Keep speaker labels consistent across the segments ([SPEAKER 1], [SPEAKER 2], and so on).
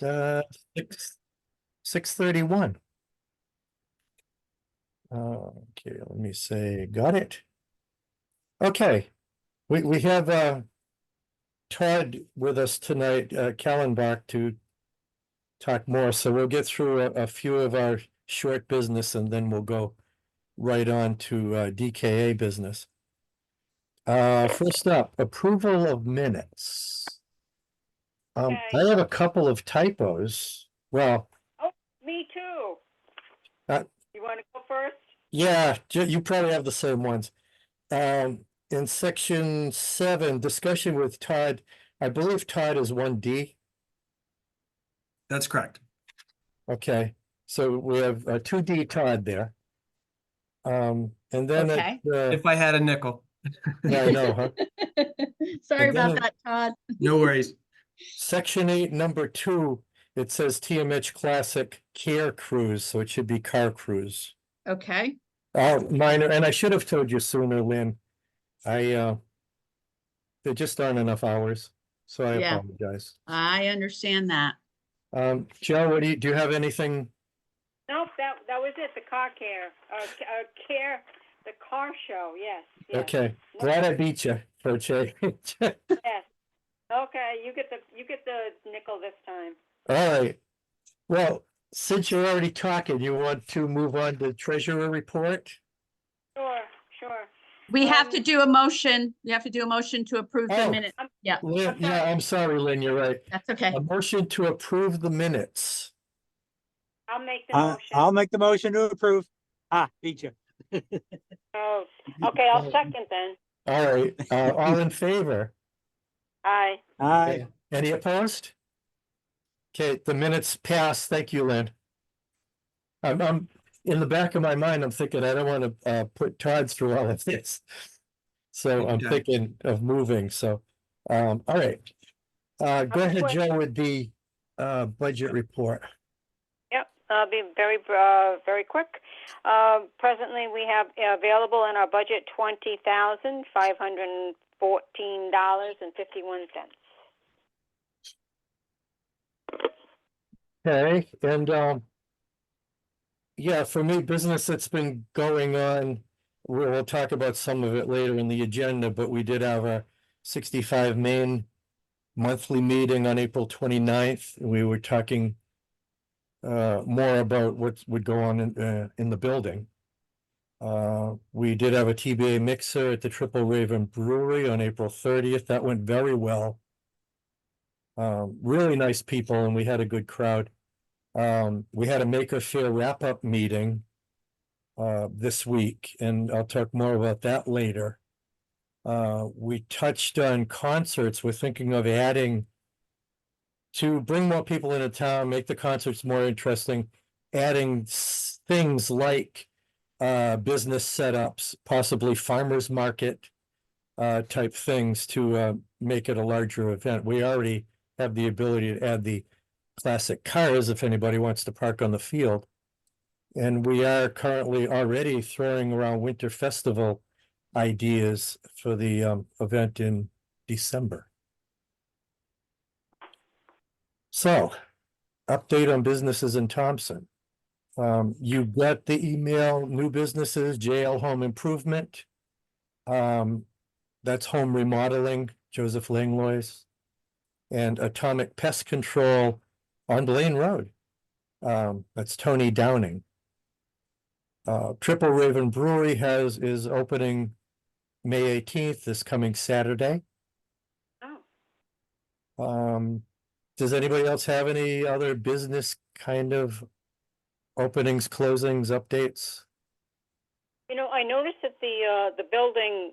[SPEAKER 1] uh, 6:31. Okay, let me say, got it. Okay, we have Todd with us tonight, Kallenbach, to talk more. So we'll get through a few of our short business and then we'll go right on to DKA business. First up, approval of minutes. I have a couple of typos. Well,
[SPEAKER 2] Oh, me too. You want to go first?
[SPEAKER 1] yeah, you probably have the same ones. In section 7, discussion with Todd, I believe Todd is 1D.
[SPEAKER 3] That's correct.
[SPEAKER 1] Okay, so we have 2D Todd there. And then
[SPEAKER 4] Okay.
[SPEAKER 3] If I had a nickel.
[SPEAKER 1] yeah, I know, huh?
[SPEAKER 4] Sorry
[SPEAKER 1] And then
[SPEAKER 4] about that, Todd.
[SPEAKER 3] No worries.
[SPEAKER 1] Section 8, number 2, it says TMH Classic Care Cruise, so it should be Car Cruise.
[SPEAKER 4] Okay.
[SPEAKER 1] Minor, and I should have told you sooner, Lynn. There just aren't enough hours, so I
[SPEAKER 4] Yeah.
[SPEAKER 1] apologize.
[SPEAKER 4] I understand that.
[SPEAKER 1] Joe, what do you have anything?
[SPEAKER 2] Nope, that was it. The car care, the car show. Yes.
[SPEAKER 1] Okay, glad I beat you for a change.
[SPEAKER 2] Yes. Okay, you get the nickel this time.
[SPEAKER 1] All right. Well, since you're already talking, you want to move on to treasurer report?
[SPEAKER 2] Sure.
[SPEAKER 4] We have to do a motion. We have to do a motion to approve the
[SPEAKER 1] Oh.
[SPEAKER 4] minute. Yeah,
[SPEAKER 1] Lynn, yeah, I'm sorry, Lynn, you're right.
[SPEAKER 4] that's okay.
[SPEAKER 1] A motion to approve the minutes.
[SPEAKER 2] I'll make the motion.
[SPEAKER 5] I'll make the motion to approve. Beat you.
[SPEAKER 2] Oh, okay. I'll second then.
[SPEAKER 1] All right, all in favor?
[SPEAKER 2] Aye.
[SPEAKER 5] Aye.
[SPEAKER 1] Any opposed? Okay, the minutes pass. Thank you, Lynn. I'm in the back of my mind, I'm thinking I don't want to put Todd through all of this. So I'm
[SPEAKER 3] Okay.
[SPEAKER 1] thinking of moving, so, all right. Go ahead, Joe, with the budget report.
[SPEAKER 2] Yep, I'll be very quick. Presently, we have available in our budget $20,514.51.
[SPEAKER 1] Okay, and yeah, for me, business that's been going on, we'll talk about some of it later in the agenda, but we did have a 65 Main monthly meeting on April 29th. We were talking more about what would go on in the building. We did have a TBA mixer at the Triple Raven Brewery on April 30th. That went very well. Really nice people, and we had a good crowd. We had a Maker Faire wrap-up meeting this week, and I'll talk more about that later. We touched on concerts. We're thinking of adding to bring more people into town, make the concerts more interesting, adding things like business setups, possibly farmers market type things to make it a larger event. We already have the ability to add the classic cars if anybody wants to park on the field. And we are currently already throwing around winter festival ideas for the event in December. So, update on businesses in Thompson. You got the email, new businesses, JL Home Improvement. That's home remodeling, Joseph Langlois. And Atomic Pest Control on Blaine Road. That's Tony Downing. Triple Raven Brewery is opening May 18th, this coming Saturday.
[SPEAKER 2] Oh.
[SPEAKER 1] Does anybody else have any other business kind of openings, closings, updates?
[SPEAKER 2] I noticed that the building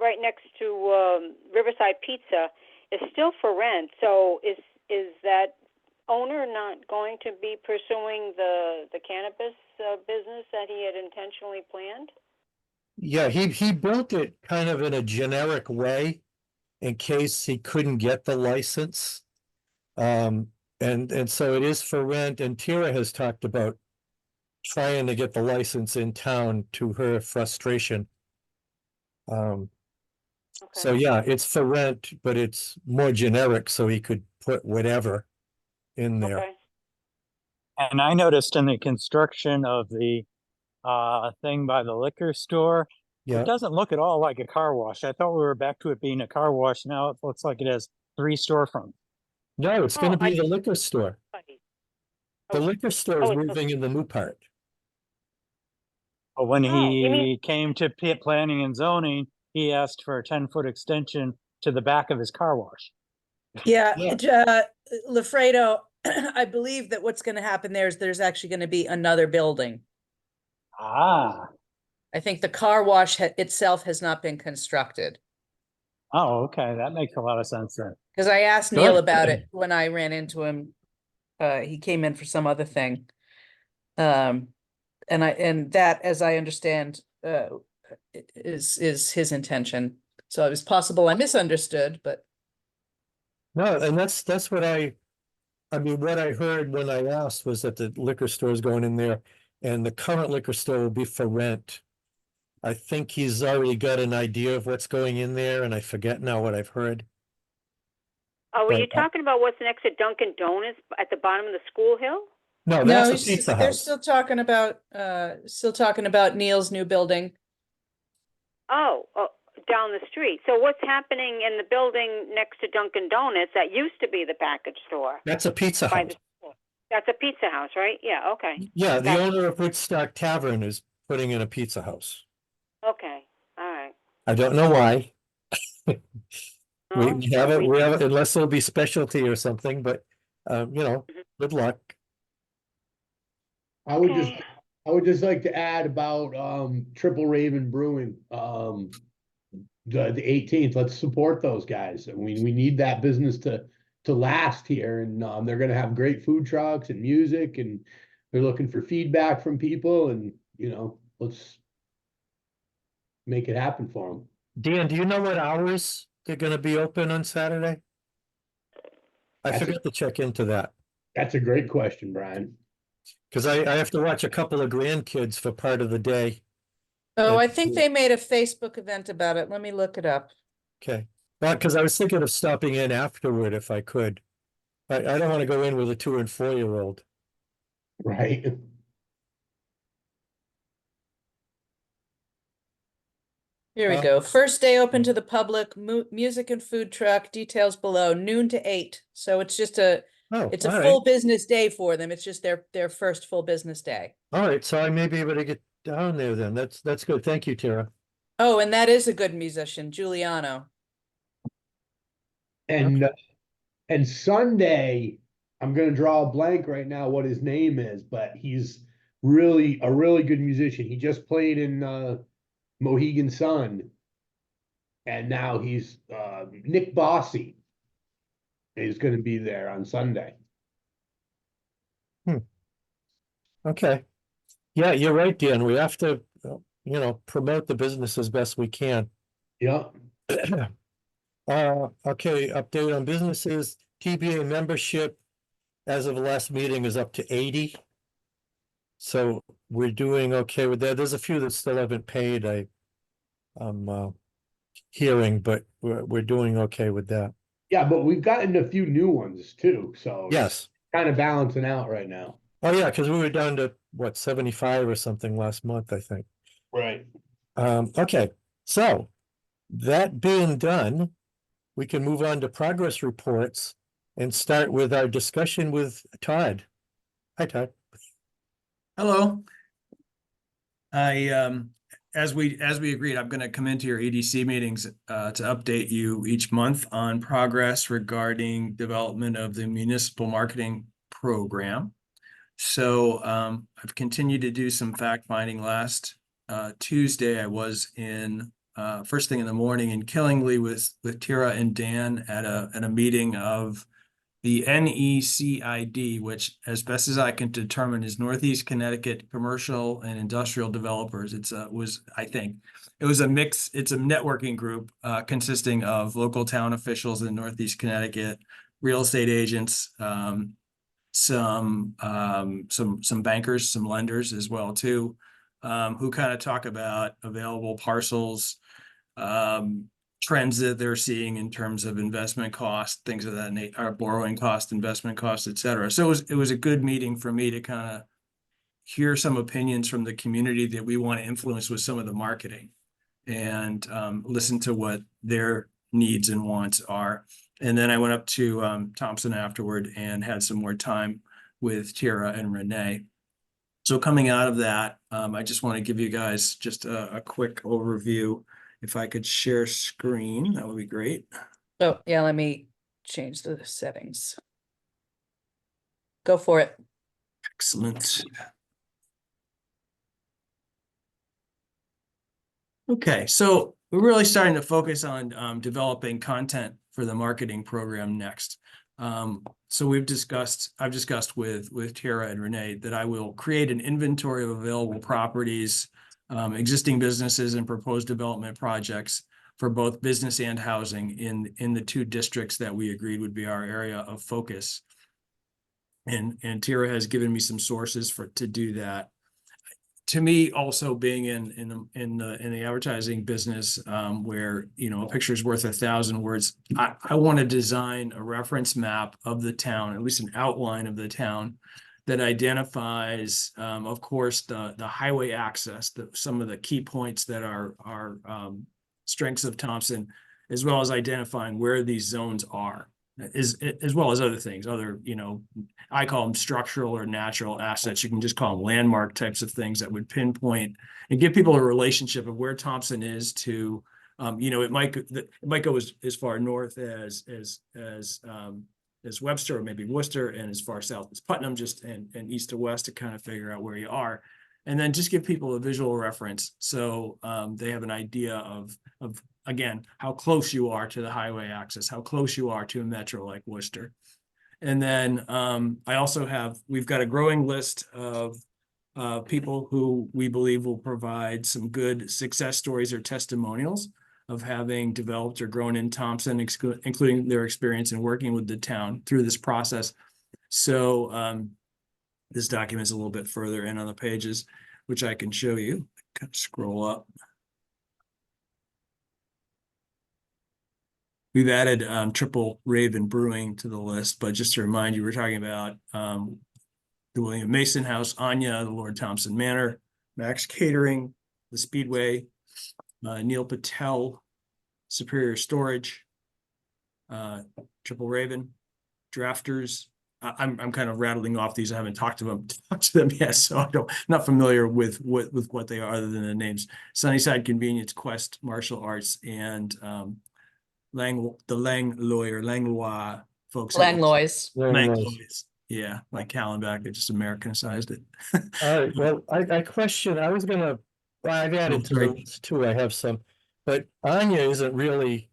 [SPEAKER 2] right next to Riverside Pizza is still for rent. So is that owner not going to be pursuing the cannabis business that he had intentionally planned?
[SPEAKER 1] Yeah, he built it kind of in a generic way in case he couldn't get the license. And so it is for rent, and Tira has talked about trying to get the license in town, to her frustration. So yeah, it's for rent, but it's more generic, so he could put whatever in there.
[SPEAKER 2] Okay.
[SPEAKER 5] And I noticed in the construction of the thing by the liquor store,
[SPEAKER 1] Yeah,
[SPEAKER 5] it doesn't look at all like a car wash. I thought we were back to it being a car wash. Now it looks like it has 3 storefronts.
[SPEAKER 1] no, it's gonna
[SPEAKER 2] Oh,
[SPEAKER 1] be the liquor store. The
[SPEAKER 2] Oh.
[SPEAKER 1] liquor store is
[SPEAKER 2] Oh, it's-
[SPEAKER 1] moving in the new part.
[SPEAKER 5] But when
[SPEAKER 2] Oh, you mean-
[SPEAKER 5] he came to planning and zoning, he asked for a 10-foot extension to the back of his car wash.
[SPEAKER 6] Yeah,
[SPEAKER 1] Yeah.
[SPEAKER 6] Lafredo, I believe that what's gonna happen there is there's actually gonna be another building.
[SPEAKER 5] Ah,
[SPEAKER 6] I think the car wash itself has not been constructed.
[SPEAKER 5] oh, okay, that makes a lot of sense then.
[SPEAKER 6] Cause I asked Neil
[SPEAKER 1] Good.
[SPEAKER 6] about it when I ran into him. He came in for some other thing. And that, as I understand, is his intention. So it was possible I misunderstood, but
[SPEAKER 1] No, and that's what I mean, what I heard when I asked was that the liquor store is going in there and the current liquor store will be for rent. I think he's already got an idea of what's going in there and I forget now what I've heard.
[SPEAKER 2] Oh, were you
[SPEAKER 1] But,
[SPEAKER 2] talking about what's next to Dunkin' Donuts at the bottom of the school hill?
[SPEAKER 1] No,
[SPEAKER 6] no,
[SPEAKER 1] that's a pizza
[SPEAKER 6] they're
[SPEAKER 1] house.
[SPEAKER 6] still talking about Neil's new building.
[SPEAKER 2] Oh, down the street. So what's happening in the building next to Dunkin' Donuts that used to be the package store?
[SPEAKER 1] That's a pizza
[SPEAKER 2] By
[SPEAKER 1] house.
[SPEAKER 2] the school? That's a pizza house, right? Yeah, okay.
[SPEAKER 1] Yeah, the
[SPEAKER 2] Gotcha.
[SPEAKER 1] owner of Woodstock Tavern is putting in a pizza house.
[SPEAKER 2] Okay, all right.
[SPEAKER 1] I don't know why.
[SPEAKER 2] No,
[SPEAKER 1] We have it, unless it'll be specialty or something, but, good luck.
[SPEAKER 7] I would just,
[SPEAKER 2] Okay.
[SPEAKER 7] I would just like to add about, Triple Raven Brewing, the 18th, let's support those guys. We need that business to last here, and, they're gonna have great food trucks and music, and they're looking for feedback from people, and, let's make it happen for them.
[SPEAKER 1] Dan, do you know what hours they're gonna be open on Saturday? I
[SPEAKER 7] That's a-
[SPEAKER 1] forgot to check into that,
[SPEAKER 7] That's a great question, Brian.
[SPEAKER 1] because I have to watch a couple of grandkids for part of the day.
[SPEAKER 6] Oh,
[SPEAKER 1] Yeah.
[SPEAKER 6] I think they made a Facebook event about it. Let me look it up.
[SPEAKER 1] Okay, because I was thinking of stopping in afterward if I could. I don't want to go in with a 2 and 4-year-old.
[SPEAKER 7] Right?
[SPEAKER 6] Here we go. First day open to the public, music and food truck, details below, noon to 8. So it's just it's a
[SPEAKER 1] all
[SPEAKER 6] full
[SPEAKER 1] right.
[SPEAKER 6] business day for them. It's just their first full business day.
[SPEAKER 1] All right, so I may be able to get down there then. That's good. Thank you, Tara.
[SPEAKER 6] Oh, and that is a good musician, Giuliano.
[SPEAKER 7] And Sunday, I'm gonna draw a blank right now what his name is, but he's really a really good musician. He just played in Mohegan Sun. And now he's Nick Bossy is gonna be there on Sunday.
[SPEAKER 1] Okay. Yeah, you're right, Dan. We have to, promote the business as best we can.
[SPEAKER 7] Yeah.
[SPEAKER 1] Okay, update on businesses, TBA membership as of the last meeting is up to 80. So we're doing okay with that. There's a few that still haven't paid. I'm hearing, but we're doing okay with that.
[SPEAKER 7] Yeah, but we've gotten a few new ones too, so
[SPEAKER 1] Yes.
[SPEAKER 7] kind of balancing out right now.
[SPEAKER 1] Oh, yeah, because we were down to what, 75 or something last month, I think.
[SPEAKER 7] Right.
[SPEAKER 1] Okay, so that being done, we can move on to progress reports and start with our discussion with Todd. Hi, Todd.
[SPEAKER 3] Hello. As we agreed, I'm going to come into your EDC meetings to update you each month on progress regarding development of the municipal marketing program. So I've continued to do some fact finding. Last Tuesday, I was in first thing in the morning in Killingly with Tira and Dan at a meeting of the NECID, which, as best as I can determine, is Northeast Connecticut Commercial and Industrial Developers. It's a mix. It's a networking group consisting of local town officials in Northeast Connecticut, real estate agents, some bankers, some lenders as well too, who kind of talk about available parcels, trends that they're seeing in terms of investment cost, things of that nature, our borrowing cost, investment cost, et cetera. So it was a good meeting for me to kind of hear some opinions from the community that we want to influence with some of the marketing and listen to what their needs and wants are. And then I went up to Thompson afterward and had some more time with Tara and Renee. So coming out of that, I just want to give you guys just a quick overview. If I could share screen, that would be great.
[SPEAKER 6] Oh, yeah, let me change the settings. Go for it.
[SPEAKER 3] Excellent. Okay, so we're really starting to focus on developing content for the marketing program next. So I've discussed with Tara and Renee that I will create an inventory of available properties, existing businesses and proposed development projects for both business and housing in the two districts that we agreed would be our area of focus. And Tara has given me some sources to do that. To me, also being in the advertising business, where a picture is worth 1,000 words, I want to design a reference map of the town, at least an outline of the town, that identifies, of course, the highway access, some of the key points that are strengths of Thompson, as well as identifying where these zones are, as well as other things, I call them structural or natural assets. You can just call them landmark types of things that would pinpoint and give people a relationship of where Thompson is to, it might go as far north as Webster or maybe Worcester, and as far south as Putnam, just and east to west to kind of figure out where you are. And then just give people a visual reference so they have an idea of again, how close you are to the highway access, how close you are to a metro like Worcester. And then we've got a growing list of people who we believe will provide some good success stories or testimonials of having developed or grown in Thompson, including their experience in working with the town through this process. So this document's a little bit further in on the pages, which I can show you. Kind of scroll up. We've added Triple Raven Brewing to the list, but just to remind you, we're talking about the William Mason House, Anya, the Lord Thompson Manor, Max Catering, the Speedway, Neil Patel, Superior Storage, Triple Raven, Drafters. I'm kind of rattling off these. I haven't talked to them yet, so not familiar with what they are other than the names. Sunnyside Convenience, Quest Martial Arts, and Langlois folks.
[SPEAKER 6] Langlois.
[SPEAKER 3] Langlois. Yeah, like Callenbach, just Americanized it.
[SPEAKER 1] All right, well, I question, I've added to
[SPEAKER 3] sorry.
[SPEAKER 1] those too, I have some, but Anya isn't really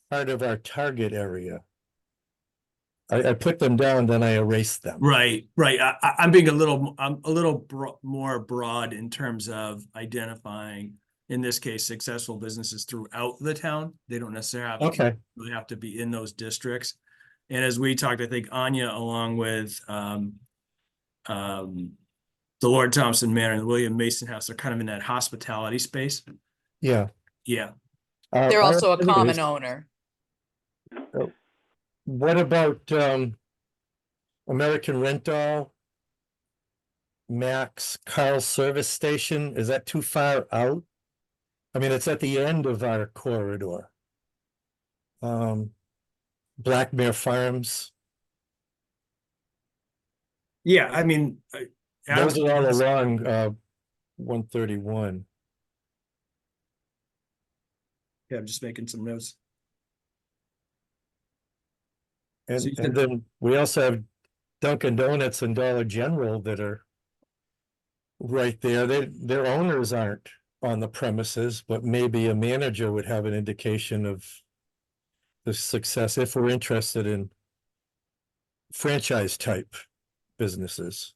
[SPEAKER 1] part of our target area. I put them down, then I erased them.
[SPEAKER 3] Right. I'm being a little more broad in terms of identifying, in this case, successful businesses throughout the town. They don't necessarily have to be in those districts. And as we talked, I think Anya, along with the Lord Thompson Manor and the William Mason House, are kind of in that hospitality space.
[SPEAKER 1] Yeah.
[SPEAKER 3] Yeah.
[SPEAKER 6] They're also a common owner.
[SPEAKER 1] What about American Rental, Max, Carl Service Station? Is that too far out? I mean, it's at the end of our corridor. Black Bear Farms.
[SPEAKER 3] Yeah, I mean,
[SPEAKER 1] those are all along 131.
[SPEAKER 3] Yeah, I'm just making some notes.
[SPEAKER 1] And then we also have Dunkin' Donuts and Dollar General that are right there. Their owners aren't on the premises, but maybe a manager would have an indication of the success if we're interested in franchise type businesses.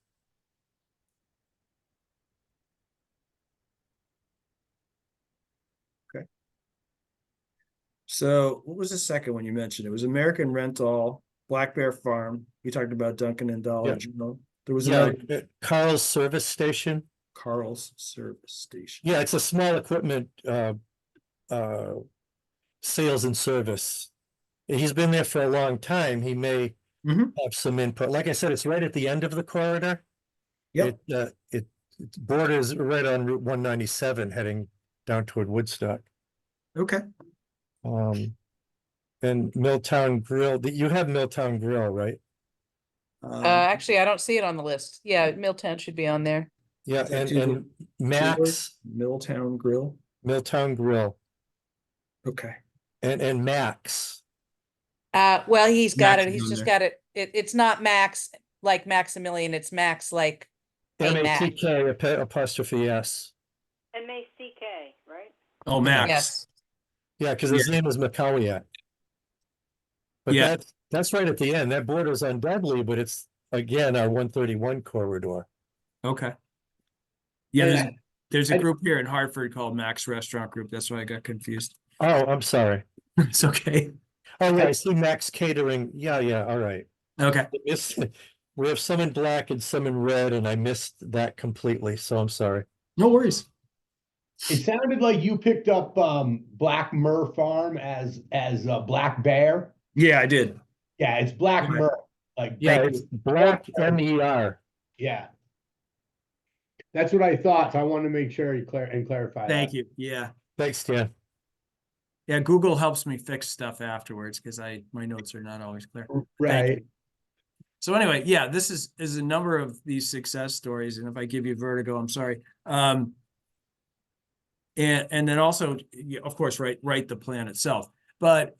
[SPEAKER 3] Okay. So what was the second one you mentioned? It was American Rental, Black Bear Farm. You talked about Dunkin' and Dollar General. There was another
[SPEAKER 1] Carl's Service Station.
[SPEAKER 3] Carl's Service Station.
[SPEAKER 1] Yeah, it's a small equipment sales and service. He's been there for a long time. He may
[SPEAKER 3] Mhm.
[SPEAKER 1] have some input. Like I said, it's right at the end of the corridor.
[SPEAKER 3] Yep.
[SPEAKER 1] It borders right on Route 197 heading down toward Woodstock.
[SPEAKER 3] Okay.
[SPEAKER 1] And Milltown Grill, you have Milltown Grill, right?
[SPEAKER 6] Actually, I don't see it on the list. Yeah, Milltown should be on there.
[SPEAKER 1] Yeah,
[SPEAKER 3] that
[SPEAKER 1] and Max,
[SPEAKER 3] Milltown Grill.
[SPEAKER 1] Milltown Grill,
[SPEAKER 3] Okay.
[SPEAKER 1] and Max.
[SPEAKER 6] Well, he's got
[SPEAKER 3] Max
[SPEAKER 6] it.
[SPEAKER 3] is
[SPEAKER 6] He's
[SPEAKER 3] on
[SPEAKER 6] just
[SPEAKER 3] there.
[SPEAKER 6] got it. It's not Max like Maximilian. It's Max like hey, Mac.
[SPEAKER 1] MATK apostrophe S.
[SPEAKER 2] MACK, right?
[SPEAKER 3] Oh, Max.
[SPEAKER 6] Yes.
[SPEAKER 1] Yeah, because his name is Macaulay. But
[SPEAKER 3] Yeah.
[SPEAKER 1] that's right at the end. That borders on Dudley, but it's again our 131 corridor.
[SPEAKER 3] Okay. Yeah,
[SPEAKER 7] Yeah.
[SPEAKER 3] there's a
[SPEAKER 7] I-
[SPEAKER 3] group here in Hartford called Max Restaurant Group. That's why I got confused.
[SPEAKER 1] Oh, I'm sorry.
[SPEAKER 3] It's okay.
[SPEAKER 1] Oh, yeah, I see Max Catering. Yeah, all right.
[SPEAKER 3] Okay.
[SPEAKER 1] We have some in black and some in red, and I missed that completely, so I'm sorry.
[SPEAKER 3] No worries.
[SPEAKER 7] It sounded like you picked up Black Mur Farm as Black Bear.
[SPEAKER 3] Yeah, I did.
[SPEAKER 7] Yeah, it's Black
[SPEAKER 3] Okay.
[SPEAKER 7] Mur. Like
[SPEAKER 1] Yeah,
[SPEAKER 7] thank
[SPEAKER 1] it's
[SPEAKER 7] you.
[SPEAKER 1] black MER.
[SPEAKER 7] Yeah. That's what I thought. So I wanted to make sure you clarify
[SPEAKER 3] Thank
[SPEAKER 7] that.
[SPEAKER 3] you. Yeah.
[SPEAKER 1] Thanks, Dan.
[SPEAKER 3] Yeah, Google helps me fix stuff afterwards because my notes are not always clear. Thank
[SPEAKER 7] Right.
[SPEAKER 3] you. So anyway, yeah, this is a number of these success stories, and if I give you vertigo, I'm sorry. And then also, of course, write the plan itself. But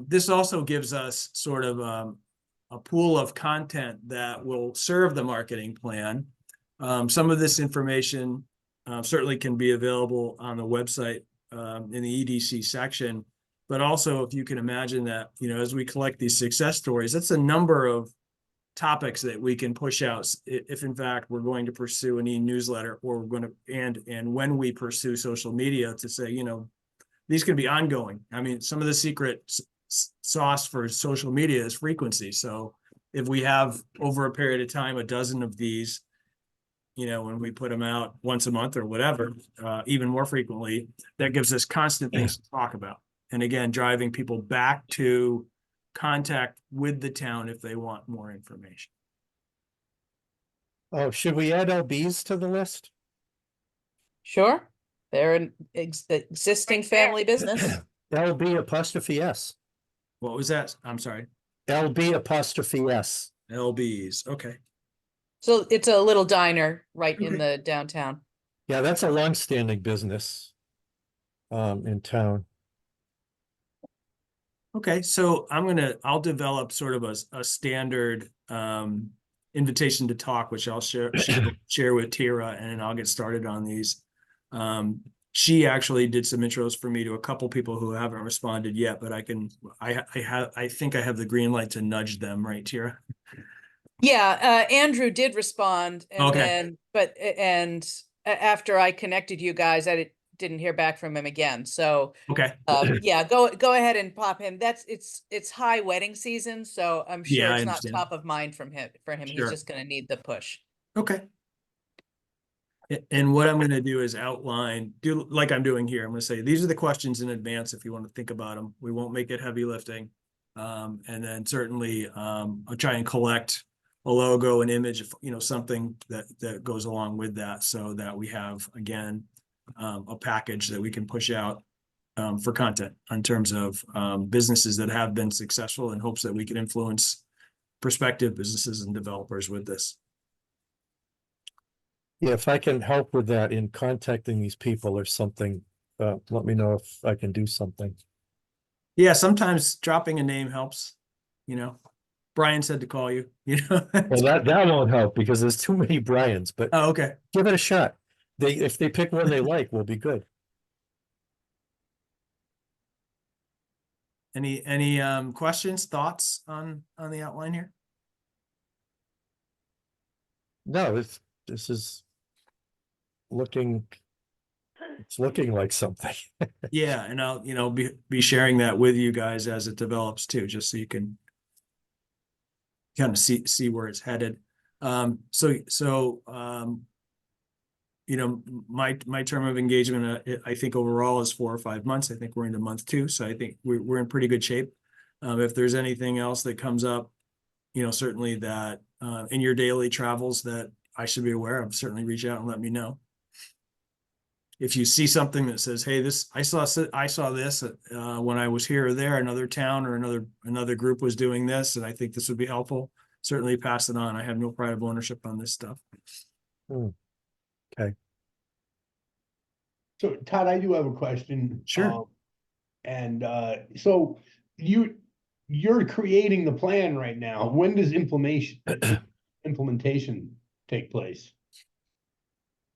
[SPEAKER 3] this also gives us sort of a pool of content that will serve the marketing plan. Some of this information certainly can be available on the website in the EDC section. But also, if you can imagine that, as we collect these success stories, that's a number of topics that we can push out if in fact we're going to pursue an e-newsletter, or we're going to and when we pursue social media, to say, these can be ongoing. I mean, some of the secret sauce for social media is frequency. So if we have over a period of time a dozen of these, when we put them out once a month or whatever, even more frequently, that gives us constant things to talk about. And again, driving people back to contact with the town if they want more information.
[SPEAKER 1] Oh, should we add LBs to the list?
[SPEAKER 6] Sure. They're an existing family business.
[SPEAKER 1] LB apostrophe S.
[SPEAKER 3] What was that? I'm sorry.
[SPEAKER 1] LB apostrophe S.
[SPEAKER 3] LBs. Okay.
[SPEAKER 6] So it's a little diner right in
[SPEAKER 3] Okay.
[SPEAKER 6] the downtown.
[SPEAKER 1] Yeah, that's a longstanding business in town.
[SPEAKER 3] Okay, so I'll develop sort of a standard invitation to talk, which I'll share with Tira, and I'll get started on these. She actually did some intros for me to a couple people who haven't responded yet, but I think I have the green light to nudge them, right, Tira?
[SPEAKER 6] Yeah, Andrew did respond, and
[SPEAKER 3] Okay.
[SPEAKER 6] then after I connected you guys, I didn't hear back from him again. So
[SPEAKER 3] Okay.
[SPEAKER 6] yeah, go ahead and pop him. It's high wedding season, so I'm sure
[SPEAKER 3] Yeah, I
[SPEAKER 6] it's not
[SPEAKER 3] understand.
[SPEAKER 6] top of mind for him.
[SPEAKER 3] Sure.
[SPEAKER 6] He's just going to need the push.
[SPEAKER 3] Okay. And what I'm going to do is do like I'm doing here. I'm going to say, these are the questions in advance if you want to think about them. We won't make it heavy lifting. And then certainly I'll try and collect a logo, an image, something that goes along with that, so that we have, again, a package that we can push out for content in terms of businesses that have been successful, in hopes that we can influence prospective businesses and developers with this.
[SPEAKER 1] Yeah, if I can help with that in contacting these people or something, let me know if I can do something.
[SPEAKER 3] Yeah, sometimes dropping a name helps. Brian said to call you.
[SPEAKER 1] Well, that won't help because there's too many Brians, but
[SPEAKER 3] Oh, okay.
[SPEAKER 1] give it a shot. If they pick one they like, we'll be good.
[SPEAKER 3] Any questions, thoughts on the outline here?
[SPEAKER 1] No, this is looking like something.
[SPEAKER 3] Yeah, and I'll be sharing that with you guys as it develops too, just so you can kind of see where it's headed. So you know, my term of engagement, I think overall is 4 or 5 months. I think we're into month 2, so I think we're in pretty good shape. If there's anything else that comes up, you know, certainly that in your daily travels that I should be aware of, certainly reach out and let me know. If you see something that says, hey, I saw this when I was here or there, another town or another group was doing this, and I think this would be helpful, certainly pass it on. I have no pride of ownership on this stuff.
[SPEAKER 1] Okay.
[SPEAKER 7] So Todd, I do have a question.
[SPEAKER 3] Sure.
[SPEAKER 7] So you're creating the plan right now. When does implementation take place?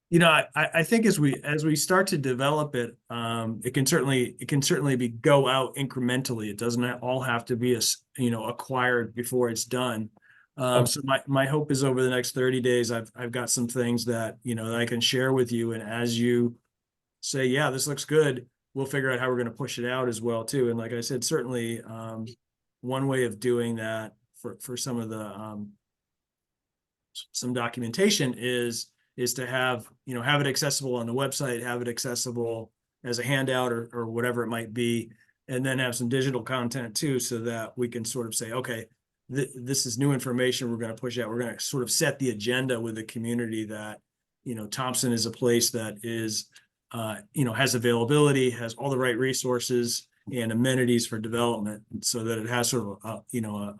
[SPEAKER 3] You know, I think as we start to develop it, it can certainly be go out incrementally. It doesn't all have to be acquired before it's done. So my hope is over the next 30 days, I've got some things that, you know, that I can share with you. And as you say, yeah, this looks good, we'll figure out how we're going to push it out as well too. And like I said, certainly one way of doing that for some of the some documentation is to have it accessible on the website, have it accessible as a handout or whatever it might be, and then have some digital content too, so that we can sort of say, okay, this is new information we're going to push out. We're going to sort of set the agenda with the community that, you know, Thompson is a place that is, has availability, has all the right resources and amenities for development, so that it has sort of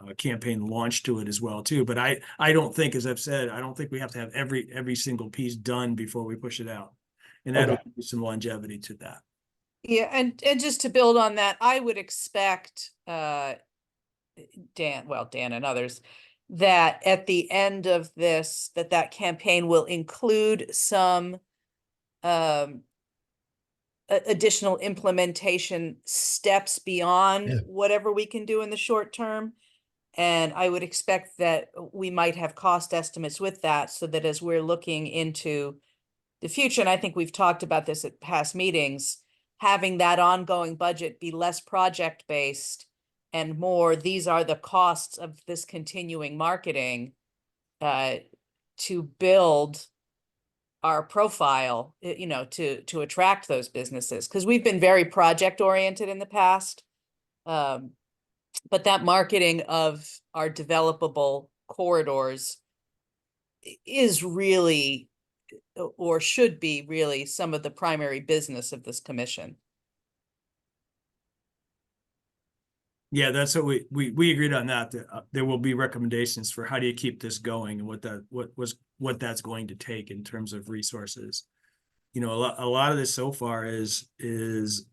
[SPEAKER 3] a campaign launch to it as well too. But I don't think, as I've said, I don't think we have to have every single piece done before we push it out, and that'll give some longevity to that.
[SPEAKER 6] Yeah, and just to build on that, I would expect Dan and others, that at the end of this, that campaign will include some additional implementation steps beyond whatever we can do in the short term. And I would expect that we might have cost estimates with that, so that as we're looking into the future, and I think we've talked about this at past meetings, having that ongoing budget be less project-based and more, these are the costs of this continuing marketing to build our profile, to attract those businesses. Because we've been very project-oriented in the past. But that marketing of our developable corridors is really, or should be really, some of the primary business of this commission.
[SPEAKER 3] Yeah, that's what we agreed on that. There will be recommendations for how do you keep this going and what that's going to take in terms of resources. You know, a lot of this so far is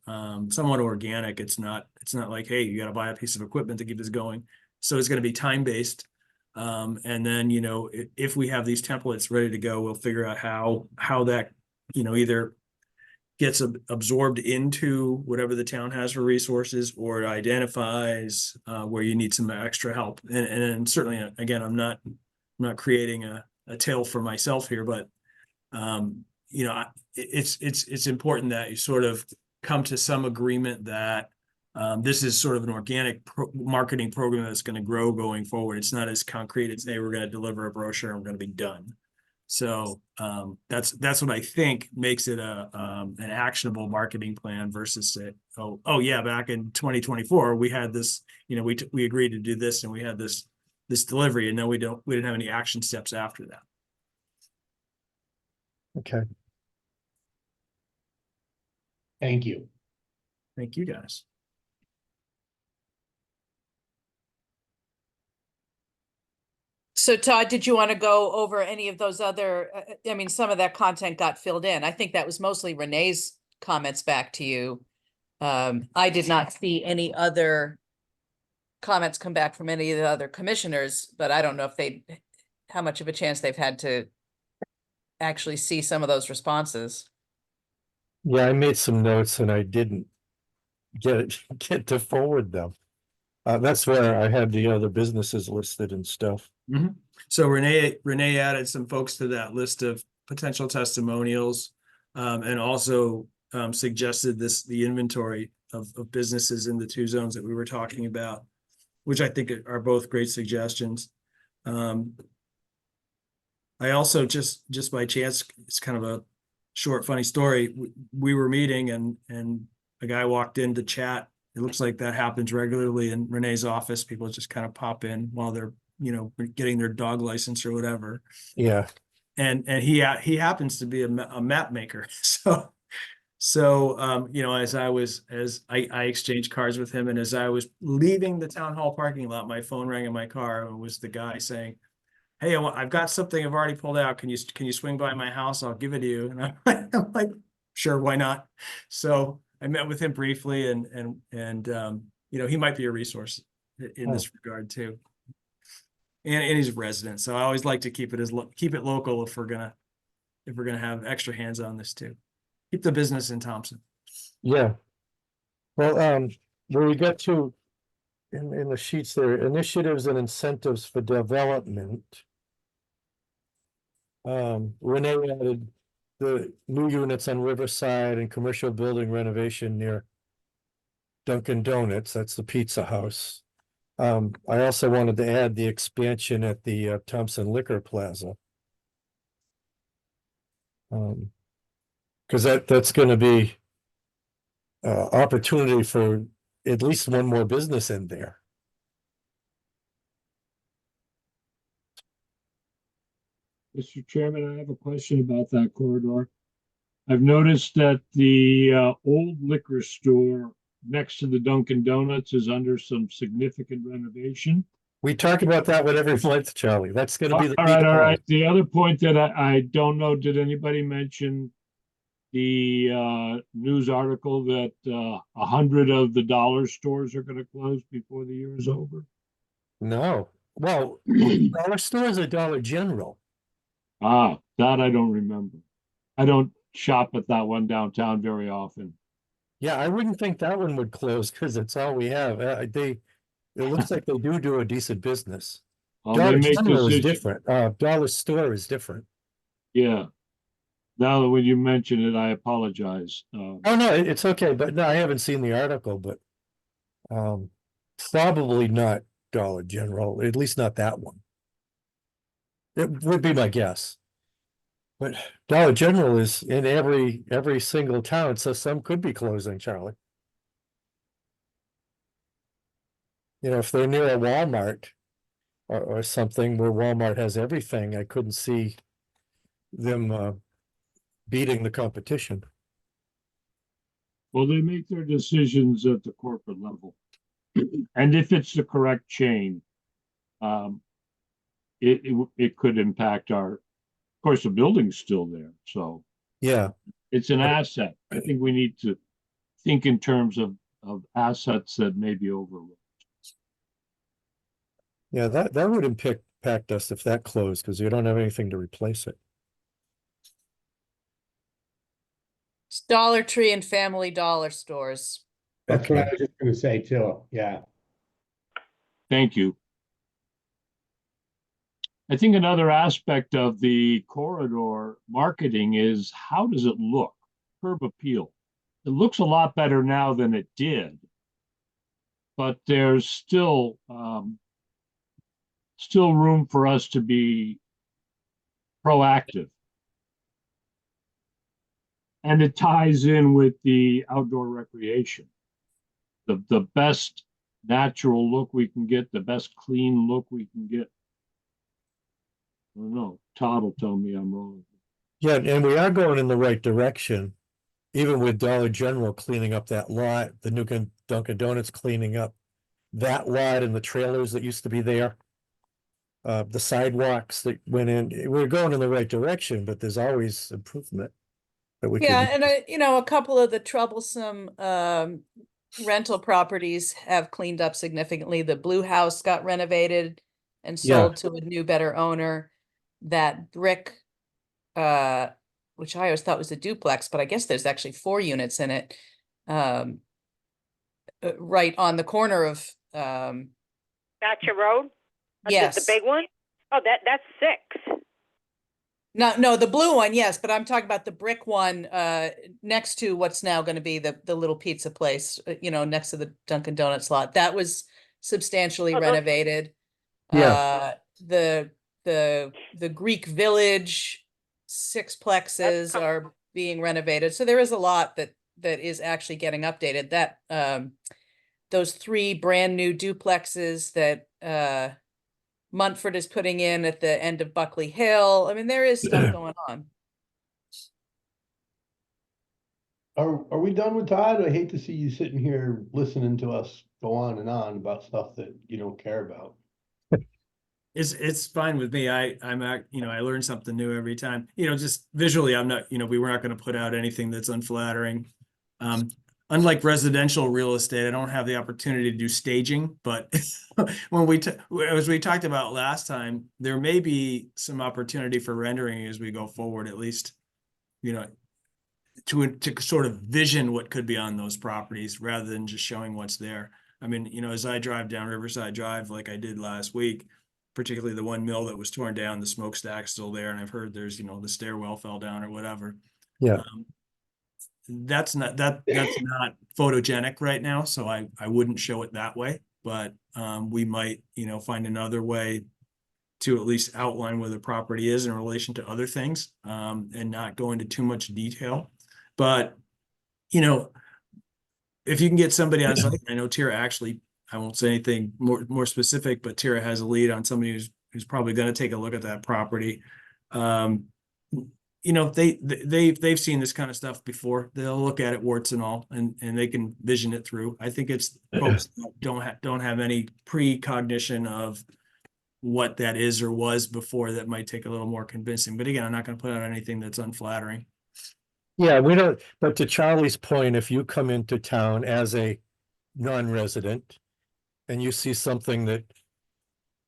[SPEAKER 3] somewhat organic. It's not like, hey, you got to buy a piece of equipment to keep this going. So it's going to be time based. And then, you know, if we have these templates ready to go, we'll figure out how that, you know, either gets absorbed into whatever the town has for resources, or it identifies where you need some extra help. And certainly, again, I'm not creating a tale for myself here, but you know, it's important that you sort of come to some agreement that this is sort of an organic marketing program that's going to grow going forward. It's not as concrete as, hey, we're going to deliver a brochure and we're going to be done. So that's what I think makes it an actionable marketing plan versus say, oh yeah, back in 2024 we had this, you know, we agreed to do this and we had this delivery, and then we didn't have any action steps after that.
[SPEAKER 1] Okay.
[SPEAKER 7] Thank you.
[SPEAKER 3] Thank you, guys.
[SPEAKER 6] So Todd, did you want to go over any of those other, I mean, some of that content got filled in. I think that was mostly Renee's comments back to you. I did not see any other comments come back from any of the other commissioners, but I don't know if how much of a chance they've had to actually see some of those responses.
[SPEAKER 1] Yeah, I made some notes and I didn't get to forward them. That's where I had the other businesses listed and stuff.
[SPEAKER 3] Mm-hmm. So Renee added some folks to that list of potential testimonials, and also suggested the inventory of businesses in the 2 zones that we were talking about, which I think are both great suggestions. I also just by chance, it's kind of short, funny story. We were meeting and a guy walked in to chat. It looks like that happens regularly in Renee's office. People just kind of pop in while they're, getting their dog license or whatever.
[SPEAKER 1] Yeah,
[SPEAKER 3] And he happens to be a map maker. So, as I exchanged cards with him, and as I was leaving the town hall parking lot, my phone rang in my car. It was the guy saying, "Hey, I've got something I've already pulled out. Can you swing by my house? I'll give it to you." And I'm like, "Sure, why not?" So I met with him briefly, and he might be a resource in this regard too. And he's a resident, so I always like to keep it local if we're gonna have extra hands on this too. Keep the business in Thompson.
[SPEAKER 1] yeah. Well, where we got to in the sheets there, initiatives and incentives for development. Renee added the new units on Riverside and commercial building renovation near Dunkin' Donuts. That's the pizza house. I also wanted to add the expansion at the Thompson Liquor Plaza. Because that's going to be opportunity for at least one more business in there.
[SPEAKER 8] Mr. Chairman, I have a question about that corridor. I've noticed that the old liquor store next to the Dunkin' Donuts is under some significant renovation.
[SPEAKER 1] We talk about that with every month, Charlie. That's going to be the
[SPEAKER 8] All
[SPEAKER 1] key
[SPEAKER 8] right, all
[SPEAKER 1] to
[SPEAKER 8] right. The other point that I don't know, did anybody mention the news article that 100 of the dollar stores are going to close before the year is over?
[SPEAKER 1] No. Well, dollar store is a Dollar General.
[SPEAKER 8] Ah, that I don't remember. I don't shop at that one downtown very often.
[SPEAKER 1] Yeah, I wouldn't think that one would close because it's all we have. It looks like they do a decent business.
[SPEAKER 8] Well, they
[SPEAKER 1] Dollar
[SPEAKER 8] make
[SPEAKER 1] General is
[SPEAKER 8] decisions.
[SPEAKER 1] different. Dollar Store is different.
[SPEAKER 8] Yeah. Now that when you mention it, I apologize.
[SPEAKER 1] Oh, no, it's okay. But no, I haven't seen the article, but probably not Dollar General, at least not that one. It would be my guess. But Dollar General is in every single town, so some could be closing, Charlie. If they're near a Walmart or something where Walmart has everything, I couldn't see them beating the competition.
[SPEAKER 8] Well, they make their decisions at the corporate level. And if it's the correct chain, it could impact of course, the building's still there. So
[SPEAKER 1] Yeah,
[SPEAKER 8] it's an asset. I think we need to think in terms of assets that may be overlooked.
[SPEAKER 1] yeah, that would impact us if that closed because we don't have anything to replace it.
[SPEAKER 6] It's Dollar Tree and Family Dollar stores.
[SPEAKER 7] That's what I
[SPEAKER 1] Okay.
[SPEAKER 7] was just gonna say too, yeah.
[SPEAKER 8] Thank you. I think another aspect of the corridor marketing is how does it look? Curb appeal. It looks a lot better now than it did, but there's still room for us to be proactive. And it ties in with the outdoor recreation. The best natural look we can get, the best clean look we can get. I don't know. Todd will tell me I'm wrong.
[SPEAKER 1] Yeah, and we are going in the right direction, even with Dollar General cleaning up that lot, the new Dunkin' Donuts cleaning up that lot and the trailers that used to be there. The sidewalks that went in, we're going in the right direction, but there's always improvement that we
[SPEAKER 6] Yeah,
[SPEAKER 1] can.
[SPEAKER 6] and a couple of the troublesome rental properties have cleaned up significantly. The Blue House got renovated and
[SPEAKER 1] Yeah.
[SPEAKER 6] sold to a new, better owner. That brick, which I always thought was a duplex, but I guess there's actually 4 units in it. Right on the corner of
[SPEAKER 2] Thatcher Road?
[SPEAKER 6] yes.
[SPEAKER 2] The big one? Oh, that's 6.
[SPEAKER 6] No, the blue one, yes, but I'm talking about the brick one next to what's now going to be the little pizza place, next to the Dunkin' Donuts lot. That was substantially
[SPEAKER 2] Oh, those-
[SPEAKER 6] renovated.
[SPEAKER 1] Yeah.
[SPEAKER 6] The Greek Village sixplexes
[SPEAKER 2] com-
[SPEAKER 6] are being renovated. So there is a lot that is actually getting updated. That those 3 brand new duplexes that Montfort is putting in at the end of Buckley Hill. I mean, there is stuff going on.
[SPEAKER 7] Are we done with Todd? I hate to see you sitting here listening to us go on and on about stuff that you don't care about.
[SPEAKER 3] It's fine with me. I learn something new every time. Just visually, I'm not, we were not going to put out anything that's unflattering. Unlike residential real estate, I don't have the opportunity to do staging, but as we talked about last time, there may be some opportunity for rendering as we go forward, at least, to sort of vision what could be on those properties rather than just showing what's there. I mean, as I drive down Riverside Drive, like I did last week, particularly the one mill that was torn down, the smokestack's still there. And I've heard there's, the stairwell fell down or whatever.
[SPEAKER 1] Yeah.
[SPEAKER 3] That's not photogenic right now. So I wouldn't show it that way, but we might, find another way to at least outline where the property is in relation to other things, and not go into too much detail. But, if you can get somebody on site, I know Tira actually, I won't say anything more specific, but Tira has a lead on somebody who's probably going to take a look at that property. They've seen this kind of stuff before. They'll look at it warts and all, and they can vision it through. I think it's folks that don't have any precognition of what that is or was before that might take a little more convincing. But again, I'm not going to put out anything that's unflattering.
[SPEAKER 1] Yeah, we don't, but to Charlie's point, if you come into town as a non-resident and you see something that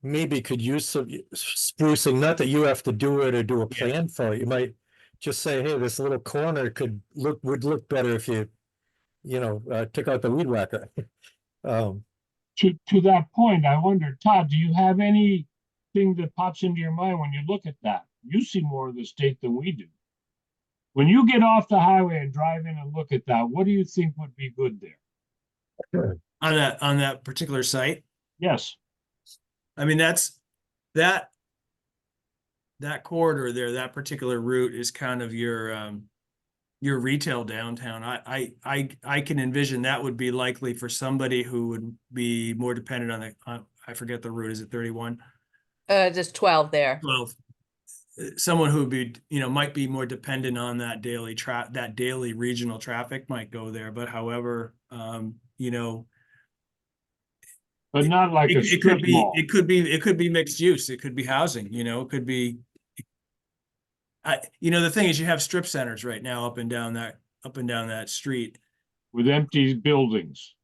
[SPEAKER 1] maybe could use some sprucing, not that you have to do it or do a plan for it, you might just say, hey, this little corner would look better if you took out the weed whacker.
[SPEAKER 8] To that point, I wonder, Todd, do you have anything that pops into your mind when you look at that? You see more of the state than we do. When you get off the highway and drive in and look at that, what do you think would be good there?
[SPEAKER 3] On that particular site?
[SPEAKER 8] Yes.
[SPEAKER 3] I mean, that corridor there, that particular route is kind of your retail downtown. I can envision that would be likely for somebody who would be more dependent on I forget the route. Is it 31?
[SPEAKER 6] Just 12 there.
[SPEAKER 3] 12. Someone who would be, might be more dependent on that daily regional traffic might go there. But however,
[SPEAKER 8] but not like a strip mall.
[SPEAKER 3] It could be mixed use. It could be housing, it could be. The thing is, you have strip centers right now up and down that street
[SPEAKER 8] with empty buildings.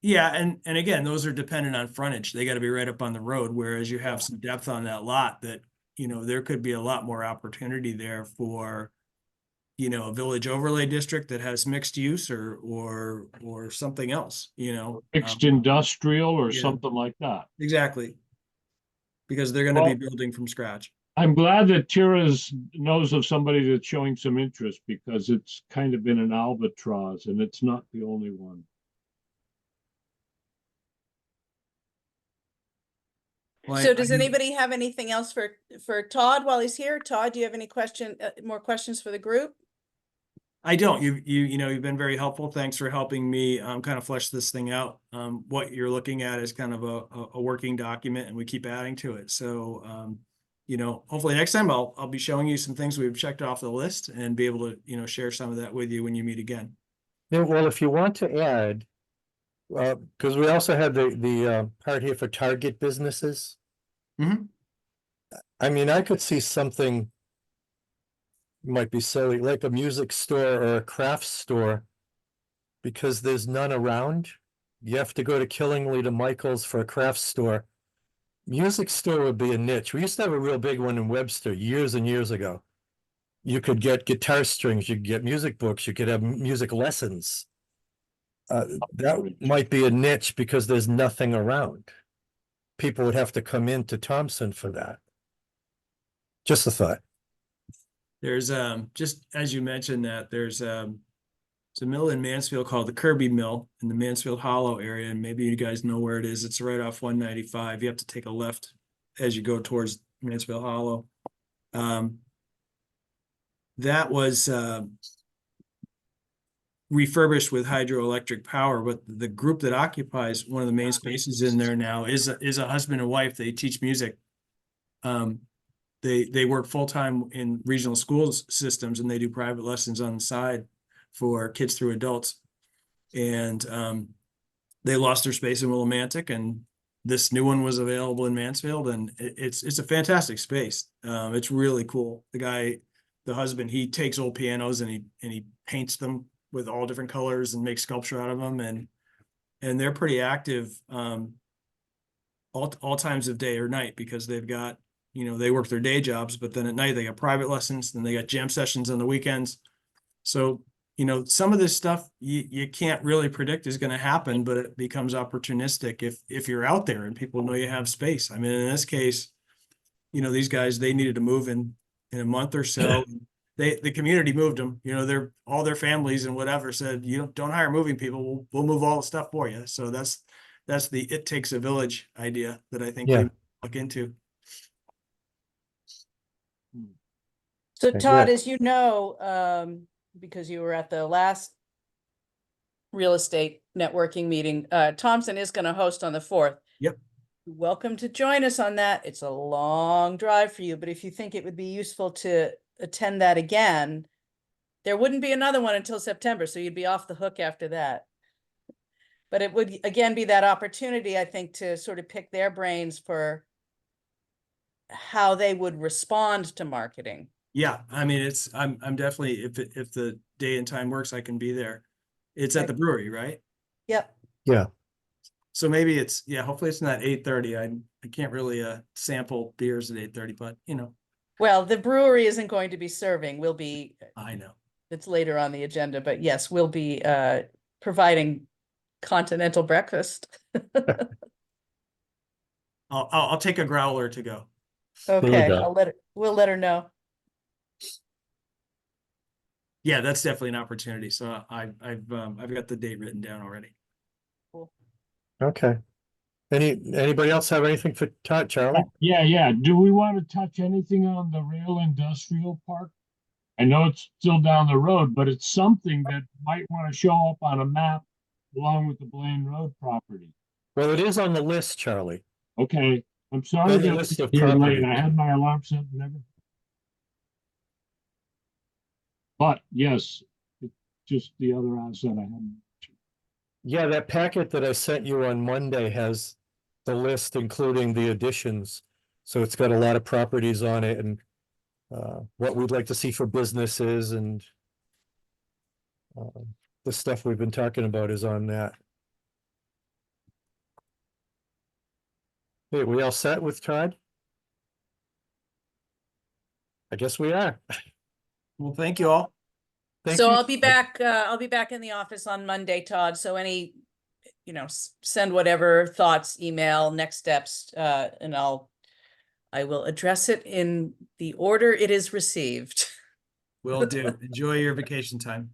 [SPEAKER 3] Yeah, and again, those are dependent on frontage. They got to be right up on the road, whereas you have some depth on that lot that, there could be a lot more opportunity there for, a village overlay district that has mixed use or something else,
[SPEAKER 8] Mixed industrial or something like that.
[SPEAKER 3] Exactly. Because they're going to be building from scratch.
[SPEAKER 8] I'm glad that Tira knows of somebody that's showing some interest, because it's kind of been an albatross and it's not the only one.
[SPEAKER 3] Well,
[SPEAKER 6] So does anybody have anything else for Todd while he's here? Todd, do you have any more questions for the group?
[SPEAKER 3] I don't. You've been very helpful. Thanks for helping me kind of flesh this thing out. What you're looking at is kind of a working document, and we keep adding to it. So hopefully next time I'll be showing you some things we've checked off the list and be able to share some of that with you when you meet again.
[SPEAKER 1] Yeah, well, if you want to add, because we also had the part here for target businesses.
[SPEAKER 3] Mhm.
[SPEAKER 1] I mean, I could see something might be silly, like a music store or a craft store, because there's none around. You have to go to Killingly to Michael's for a craft store. Music store would be a niche. We used to have a real big one in Webster years and years ago. You could get guitar strings, you could get music books, you could have music lessons. That might be a niche because there's nothing around. People would have to come into Thompson for that. Just a thought.
[SPEAKER 3] There's just as you mentioned that there's a mill in Mansfield called the Kirby Mill in the Mansfield Hollow area, and maybe you guys know where it is. It's right off 195. You have to take a left as you go towards Mansfield Hollow. That was refurbished with hydroelectric power, but the group that occupies one of the main spaces in there now is a husband and wife. They teach music. They work full-time in regional schools systems, and they do private lessons on the side for kids through adults. And they lost their space in Willimantic, and this new one was available in Mansfield, and it's a fantastic space. It's really cool. The husband, he takes old pianos and he paints them with all different colors and makes sculpture out of them, and they're pretty active all times of day or night, because they've got, they work their day jobs, but then at night they got private lessons, then they got jam sessions on the weekends. So, some of this stuff you can't really predict is going to happen, but it becomes opportunistic if you're out there and people know you have space. I mean, in this case, these guys, they needed to move in a month or so. The community moved them, all their families and whatever said, don't hire moving people. We'll move all the stuff for you. So that's the it takes a village idea that I think
[SPEAKER 1] Yeah.
[SPEAKER 3] we look into.
[SPEAKER 6] So
[SPEAKER 1] Okay,
[SPEAKER 6] Todd,
[SPEAKER 1] good.
[SPEAKER 6] as you know, because you were at the last real estate networking meeting, Thompson is going to host on the 4th.
[SPEAKER 3] Yep.
[SPEAKER 6] Welcome to join us on that. It's a long drive for you, but if you think it would be useful to attend that again, there wouldn't be another one until September, so you'd be off the hook after that. But it would again be that opportunity, I think, to sort of pick their brains for how they would respond to marketing.
[SPEAKER 3] Yeah, I mean, I'm definitely, if the day and time works, I can be there. It's at
[SPEAKER 6] Okay.
[SPEAKER 3] the brewery, right?
[SPEAKER 6] Yep.
[SPEAKER 1] Yeah.
[SPEAKER 3] So maybe hopefully it's not 8:30. I can't really sample beers at 8:30, but
[SPEAKER 6] Well, the brewery isn't going to be serving. We'll be,
[SPEAKER 3] I know.
[SPEAKER 6] it's later on the agenda, but yes, we'll be providing continental breakfast.
[SPEAKER 3] I'll take a growler to go.
[SPEAKER 6] Okay,
[SPEAKER 1] go.
[SPEAKER 6] we'll let her know.
[SPEAKER 3] Yeah, that's definitely an opportunity. So I've got the date written down already.
[SPEAKER 1] Okay. Anybody else have anything for Todd, Charlie?
[SPEAKER 8] Yeah. Do we want to touch anything on the rail industrial park? I know it's still down the road, but it's something that might want to show up on a map along with the Blaine Road property.
[SPEAKER 1] Well, it is on the list, Charlie.
[SPEAKER 8] Okay, I'm sorry
[SPEAKER 1] On the
[SPEAKER 8] that
[SPEAKER 1] list
[SPEAKER 8] it's
[SPEAKER 1] of
[SPEAKER 8] here late.
[SPEAKER 1] properties.
[SPEAKER 8] I had my alarm set and everything. But yes, it's just the other asset I hadn't.
[SPEAKER 1] Yeah, that packet that I sent you on Monday has the list, including the additions. So it's got a lot of properties on it and what we'd like to see for businesses and the stuff we've been talking about is on that. Hey, we all set with Todd? I guess we are.
[SPEAKER 3] Well, thank you all.
[SPEAKER 1] Thank
[SPEAKER 6] So
[SPEAKER 1] you.
[SPEAKER 6] I'll be back in the office on Monday, Todd. So any, send whatever thoughts, email, next steps, and I will address it in the order it is received.
[SPEAKER 3] Will do. Enjoy your vacation time.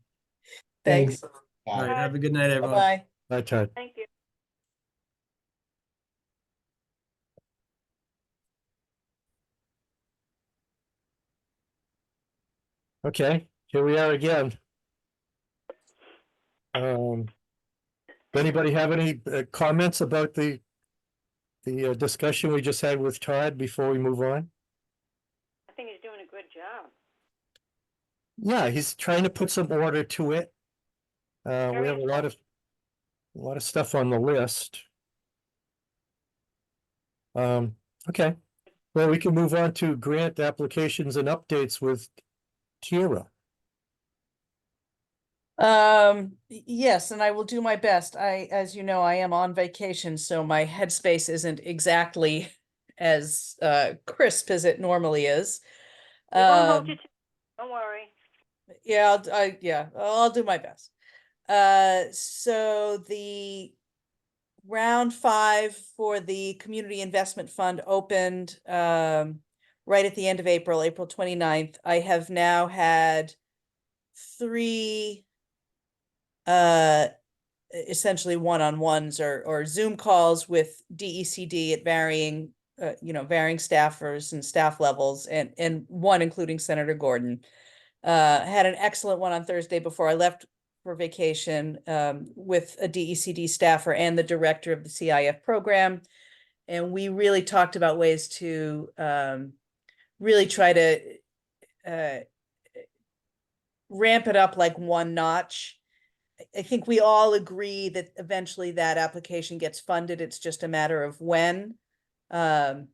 [SPEAKER 6] Thanks.
[SPEAKER 3] All right. Have a good night, everyone.
[SPEAKER 6] Bye-bye.
[SPEAKER 1] Bye, Todd.
[SPEAKER 2] Thank you.
[SPEAKER 1] Okay, here we are again. Anybody have any comments about the discussion we just had with Todd before we move on?
[SPEAKER 2] I think he's doing a good job.
[SPEAKER 1] Yeah, he's trying to put some order to it. We
[SPEAKER 2] Very
[SPEAKER 1] have a lot of stuff on the list. Okay, well, we can move on to grant applications and updates with Kira.
[SPEAKER 6] Yes, and I will do my best. As you know, I am on vacation, so my headspace isn't exactly as crisp as it normally is.
[SPEAKER 2] We won't hold you to, don't worry.
[SPEAKER 6] Yeah, I'll do my best. So the round 5 for the Community Investment Fund opened right at the end of April 29th. I have now had 3 essentially one-on-ones or Zoom calls with DECD at varying staffers and staff levels, and one including Senator Gordon. Had an excellent one on Thursday before I left for vacation with a DECD staffer and the director of the CIF program. And we really talked about ways to really try to ramp it up like one notch. I think we all agree that eventually that application gets funded. It's just a matter of when. And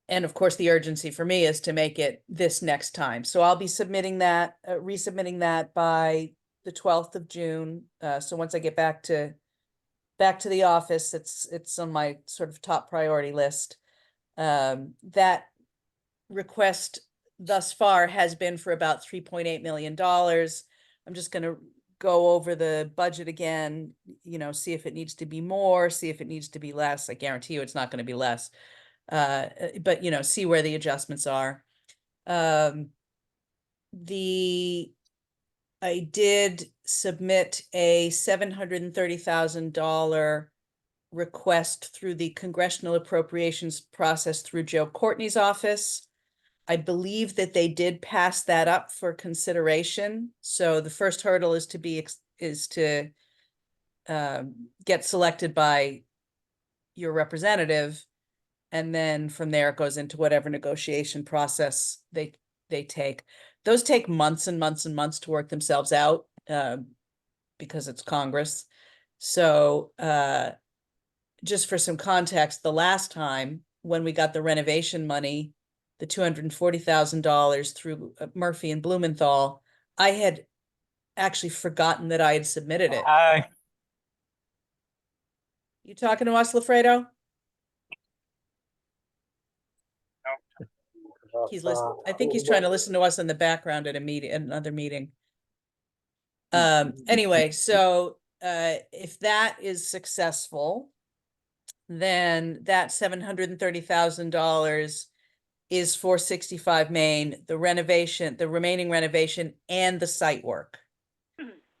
[SPEAKER 6] of course, the urgency for me is to make it this next time. So I'll be submitting that, resubmitting that by the 12th of June. So once I get back to the office, it's on my sort of top priority list. That request thus far has been for about $3.8 million. I'm just going to go over the budget again, see if it needs to be more, see if it needs to be less. I guarantee you it's not going to be less. But see where the adjustments are. I did submit a $730,000 request through the congressional appropriations process through Joe Courtney's office. I believe that they did pass that up for consideration. So the first hurdle is to get selected by your representative. And then from there, it goes into whatever negotiation process they take. Those take months and months and months to work themselves out because it's Congress. So just for some context, the last time when we got the renovation money, the $240,000 through Murphy and Blumenthal, I had actually forgotten that I had submitted it.
[SPEAKER 5] Hi.
[SPEAKER 6] You talking to us, Lafredo? He's listening. I think he's trying to listen to us in the background at another meeting. Anyway, so if that is successful, then that $730,000 is for 65 Main, the remaining renovation and the site work.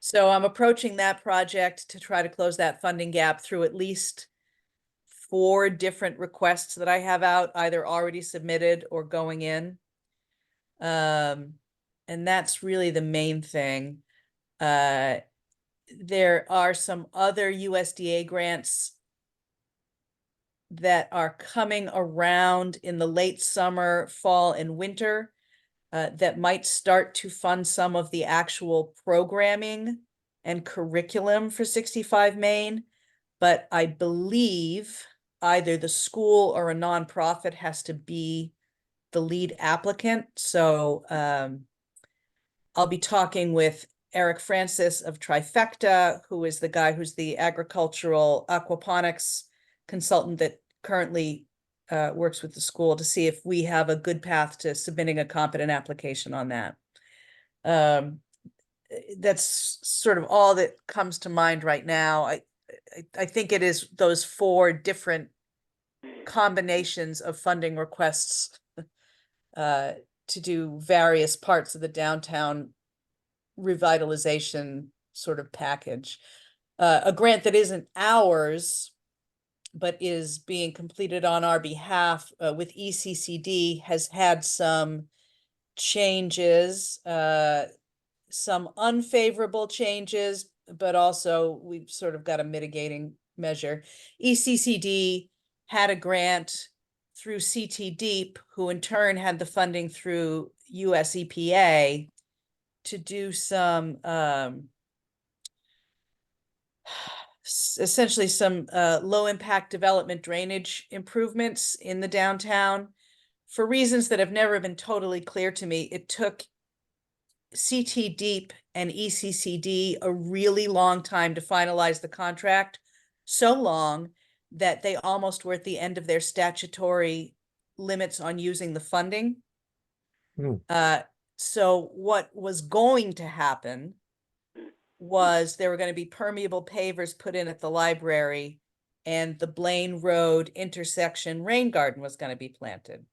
[SPEAKER 6] So I'm approaching that project to try to close that funding gap through at least 4 different requests that I have out, either already submitted or going in. And that's really the main thing. There are some other USDA grants that are coming around in the late summer, fall, and winter that might start to fund some of the actual programming and curriculum for 65 Main. But I believe either the school or a nonprofit has to be the lead applicant. So I'll be talking with Eric Francis of Trifecta, who is the guy who's the agricultural aquaponics consultant that currently works with the school, to see if we have a good path to submitting a competent application on that. That's sort of all that comes to mind right now. I think it is those 4 different combinations of funding requests to do various parts of the downtown revitalization sort of package. A grant that isn't ours, but is being completed on our behalf with ECCD has had some changes, some unfavorable changes, but also we've sort of got a mitigating measure. ECCD had a grant through CT Deep, who in turn had the funding through US EPA to do some essentially some low impact development drainage improvements in the downtown. For reasons that have never been totally clear to me, it took CT Deep and ECCD a really long time to finalize the contract, so long that they almost were at the end of their statutory limits on using the funding. So what was going to happen was there were going to be permeable pavers put in at the library, and the Blaine Road intersection rain garden was going to be planted.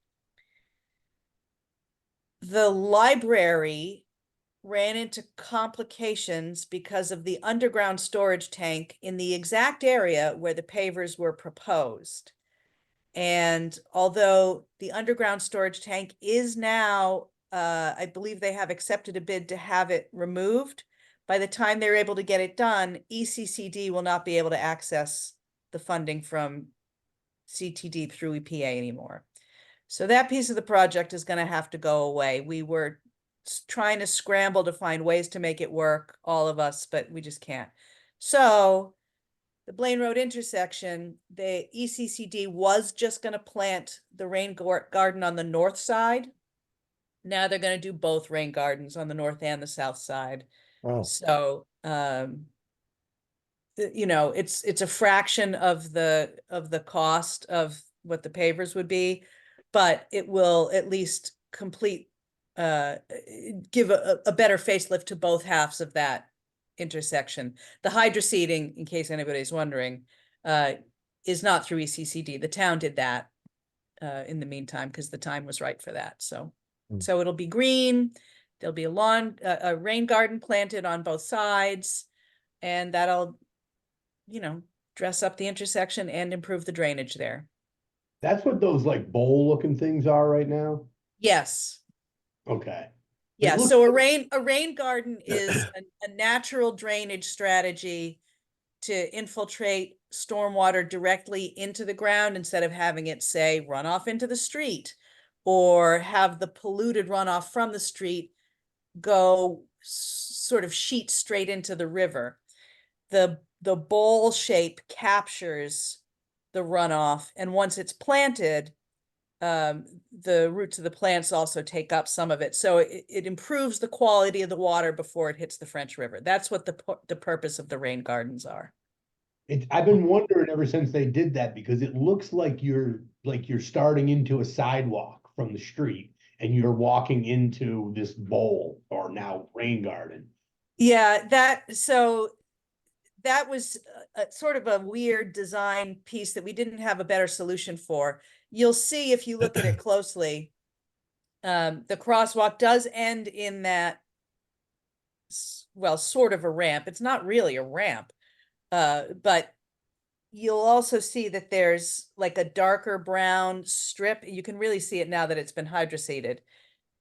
[SPEAKER 6] The library ran into complications because of the underground storage tank in the exact area where the pavers were proposed. And although the underground storage tank is now, I believe they have accepted a bid to have it removed, by the time they're able to get it done, ECCD will not be able to access the funding from CTD through EPA anymore. So that piece of the project is going to have to go away. We were trying to scramble to find ways to make it work, all of us, but we just can't. So the Blaine Road intersection, the ECCD was just going to plant the rain garden on the north side. Now they're going to do both rain gardens on the north and the south side.
[SPEAKER 1] Oh,
[SPEAKER 6] So, you know, it's a fraction of the cost of what the pavers would be, but it will at least complete, give a better facelift to both halves of that intersection. The hydroseeding, in case anybody's wondering, is not through ECCD. The town did that in the meantime, because the time was right for that. So, so it'll be green. There'll be a lawn, a rain garden planted on both sides, and that'll, you know, dress up the intersection and improve the drainage there.
[SPEAKER 7] That's what those like bowl looking things are right now?
[SPEAKER 6] Yes.
[SPEAKER 7] Okay.
[SPEAKER 6] Yeah,
[SPEAKER 7] looks-
[SPEAKER 6] so a rain garden is a natural drainage strategy to infiltrate stormwater directly into the ground instead of having it, say, run off into the street, or have the polluted runoff from the street go sort of sheet straight into the river. The bowl shape captures the runoff, and once it's planted, the roots of the plants also take up some of it. So it improves the quality of the water before it hits the French River. That's what the purpose of the rain gardens are.
[SPEAKER 7] I've been wondering ever since they did that, because it looks like you're starting into a sidewalk from the street and you're walking into this bowl, or now rain garden.
[SPEAKER 6] Yeah, that was a sort of a weird design piece that we didn't have a better solution for. You'll see if you look at it closely, the crosswalk does end in that, well, sort of a ramp. It's not really a ramp, but you'll also see that there's like a darker brown strip. You can really see it now that it's been hydroseeded,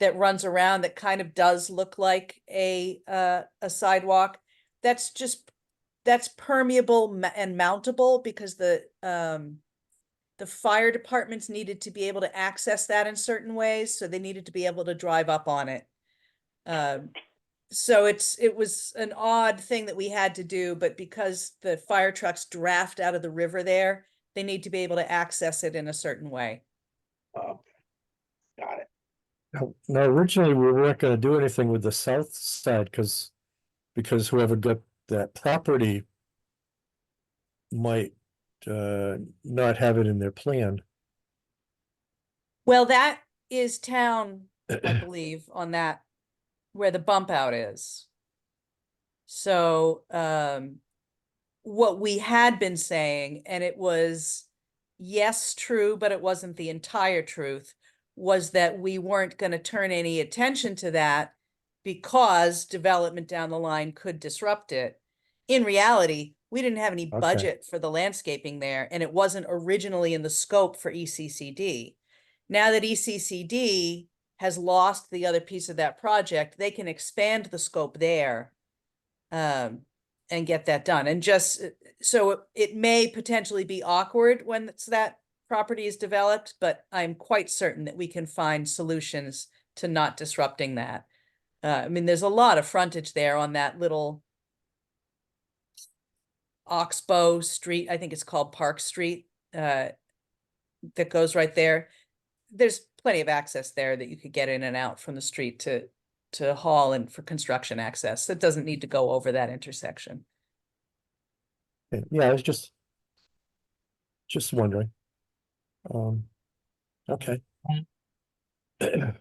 [SPEAKER 6] that runs around, that kind of does look like a sidewalk. That's permeable and mountable, because the fire departments needed to be able to access that in certain ways, so they needed to be able to drive up on it. So it was an odd thing that we had to do, but because the fire trucks draft out of the river there, they need to be able to access it in a certain way.
[SPEAKER 7] Okay. Got it.
[SPEAKER 1] no, originally we weren't gonna do anything with the south side, because whoever got that property might not have it in their plan.
[SPEAKER 6] Well, that is town, I believe, on that, where the bump out is. So, what we had been saying, and it was, yes, true, but it wasn't the entire truth, was that we weren't going to turn any attention to that because development down the line could disrupt it. In reality, we didn't have any
[SPEAKER 1] Okay.
[SPEAKER 6] budget for the landscaping there, and it wasn't originally in the scope for ECCD. Now that ECCD has lost the other piece of that project, they can expand the scope there, and get that done. And just so it may potentially be awkward when that property is developed, but I'm quite certain that we can find solutions to not disrupting that. I mean, there's a lot of frontage there on that little Oxbow Street, I think it's called Park Street, that goes right there. There's plenty of access there that you could get in and out from the street to haul and for construction access. It doesn't need to go over that intersection.
[SPEAKER 1] Yeah, I was just wondering. Okay.
[SPEAKER 8] Yeah,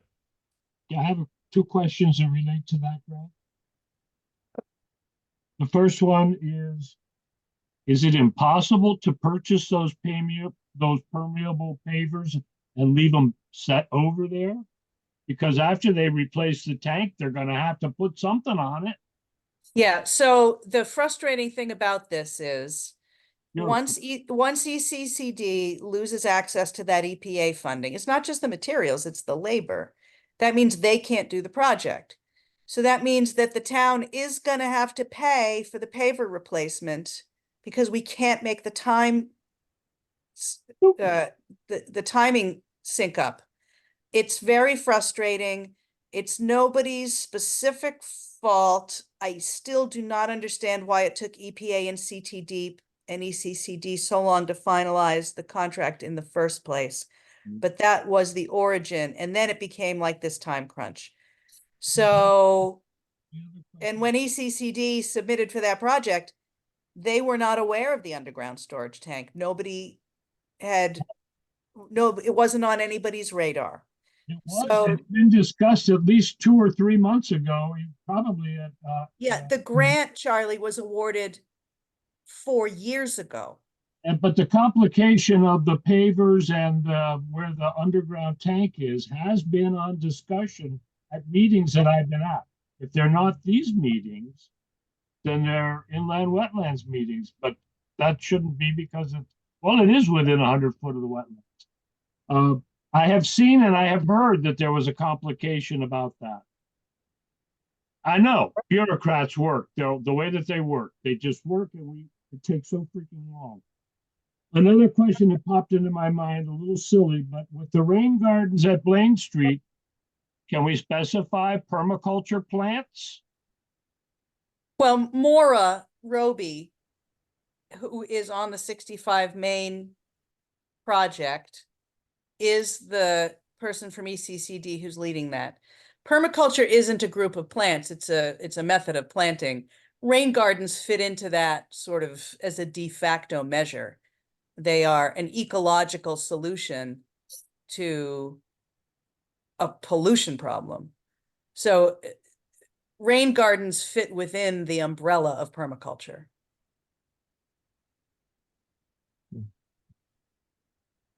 [SPEAKER 8] I have two questions that relate to that, Greg. The first one is it impossible to purchase those permeable pavers and leave them set over there? Because after they replace the tank, they're gonna have to put something on it.
[SPEAKER 6] Yeah, so the frustrating thing about this is
[SPEAKER 8] You're-
[SPEAKER 6] once ECCD loses access to that EPA funding, it's not just the materials, it's the labor. That means they can't do the project. So that means that the town is gonna have to pay for the paver replacement because we can't make the the timing sync up. It's very frustrating. It's nobody's specific fault. I still do not understand why it took EPA and CTD and ECCD so long to finalize the contract in the first place. But that was the origin, and then it became like this time crunch. So, and when ECCD submitted for that project, they were not aware of the underground storage tank. Nobody had, no, it wasn't on anybody's radar.
[SPEAKER 8] It was,
[SPEAKER 6] So,
[SPEAKER 8] it's been discussed at least 2 or 3 months ago, probably at,
[SPEAKER 6] yeah, the grant, Charlie, was awarded 4 years ago.
[SPEAKER 8] but the complication of the pavers and where the underground tank is has been on discussion at meetings that I've been at. If they're not these meetings, then they're inland wetlands meetings, but that shouldn't be because it, well, it is within 100 foot of the wetlands. I have seen and I have heard that there was a complication about that. I know bureaucrats work, the way that they work, they just work, and it takes so freaking long. Another question that popped into my mind, a little silly, but with the rain gardens at Blaine Street, can we specify permaculture plants?
[SPEAKER 6] Well, Maura Roby, who is on the 65 Main project, is the person from ECCD who's leading that. Permaculture isn't a group of plants, it's a method of planting. Rain gardens fit into that sort of as a de facto measure. They are an ecological solution to a pollution problem. So rain gardens fit within the umbrella of permaculture.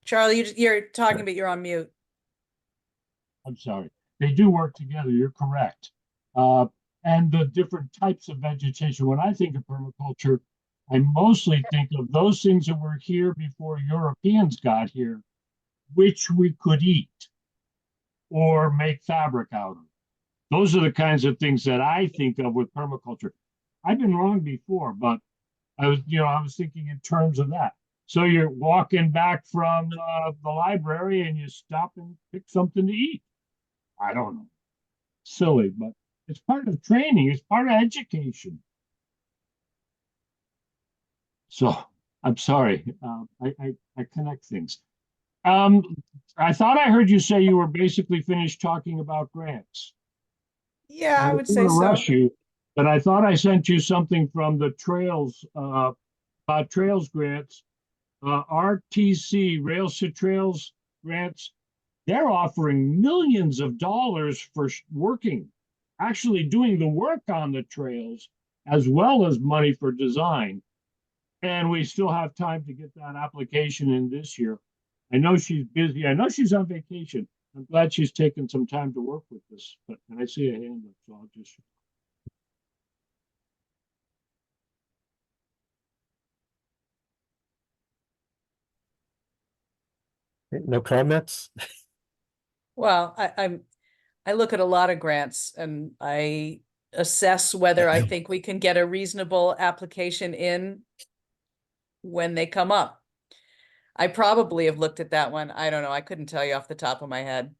[SPEAKER 6] Charlie, you're talking, but you're on mute.
[SPEAKER 8] I'm sorry. They do work together. You're correct. And the different types of vegetation. When I think of permaculture, I mostly think of those things that were here before Europeans got here, which we could eat or make fabric out of. Those are the kinds of things that I think of with permaculture. I've been wrong before, but I was thinking in terms of that. So you're walking back from the library and you stop and pick something to eat. I don't know. Silly, but it's part of training. It's part of education. So I'm sorry. I connect things. I thought I heard you say you were basically finished talking about grants.
[SPEAKER 6] Yeah, I would say
[SPEAKER 8] don't wanna
[SPEAKER 6] so.
[SPEAKER 8] rush you, but I thought I sent you something from the trails, about trails grants. RTC, Rails to Trails grants, they're offering millions of dollars for working, actually doing the work on the trails, as well as money for design. And we still have time to get that application in this year. I know she's busy. I know she's on vacation. I'm glad she's taken some time to work with this, but and I see a hand up, so I'll just.
[SPEAKER 1] No comments?
[SPEAKER 6] Well, I look at a lot of grants and I assess whether I think we can get a reasonable application in when they come up. I probably have looked at that one. I don't know. I couldn't tell you off the top of my head.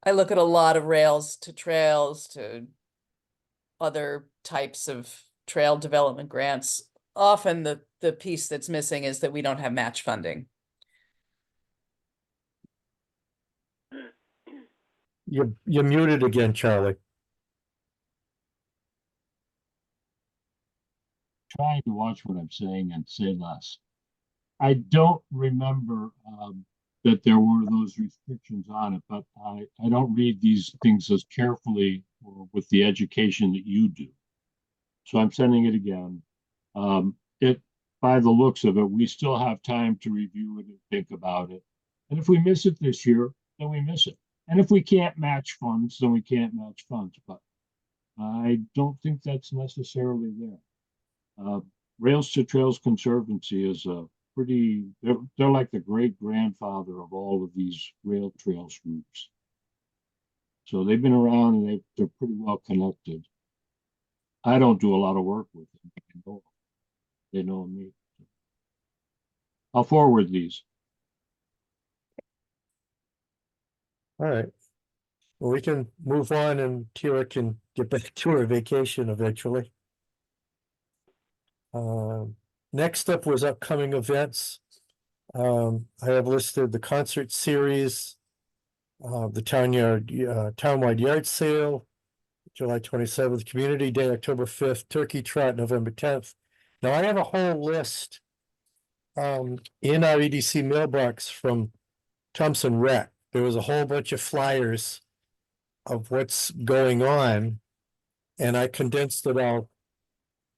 [SPEAKER 6] I look at a lot of rails to trails to other types of trail development grants. Often the piece that's missing is that we don't have match funding.
[SPEAKER 1] You're muted again, Charlie.
[SPEAKER 8] Trying to watch what I'm saying and say less. I don't remember that there were those restrictions on it, but I don't read these things as carefully or with the education that you do. So I'm sending it again. By the looks of it, we still have time to review it and think about it. And if we miss it this year, then we miss it. And if we can't match funds, then we can't match funds. But I don't think that's necessarily there. Rails to Trails Conservancy is a they're like the great grandfather of all of these rail trails groups. So they've been around and they're pretty well connected. I don't do a lot of work with them. They know me. I'll forward these.
[SPEAKER 1] All right. Well, we can move on and Kira can get back to her vacation eventually. Next up was upcoming events. I have listed the concert series, the townwide yard sale, July 27th, Community Day, October 5th, Turkey Trot, November 10th. Now I have a whole list in our EDC mailbox from Thompson Rec. There was a whole bunch of flyers of what's going on, and I condensed it all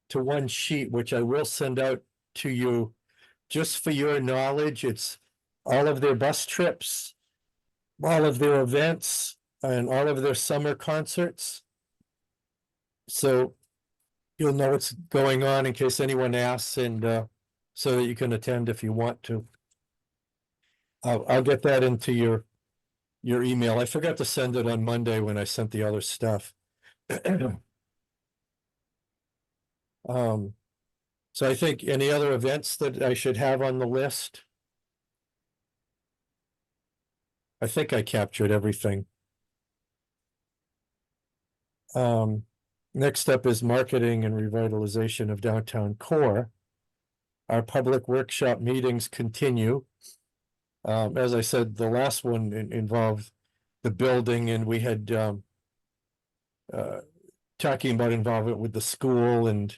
[SPEAKER 1] to one sheet, which I will send out to you just for your knowledge. It's all of their bus trips, all of their events, and all of their summer concerts. So you'll know what's going on in case anyone asks, and so that you can attend if you want to. I'll get that into your email. I forgot to send it on Monday when I sent the other stuff. So I think any other events that I should have on the list? I think I captured everything. Next up is marketing and revitalization of downtown core. Our public workshop meetings continue. As I said, the last one involved the building, and we had talking about involvement with the school and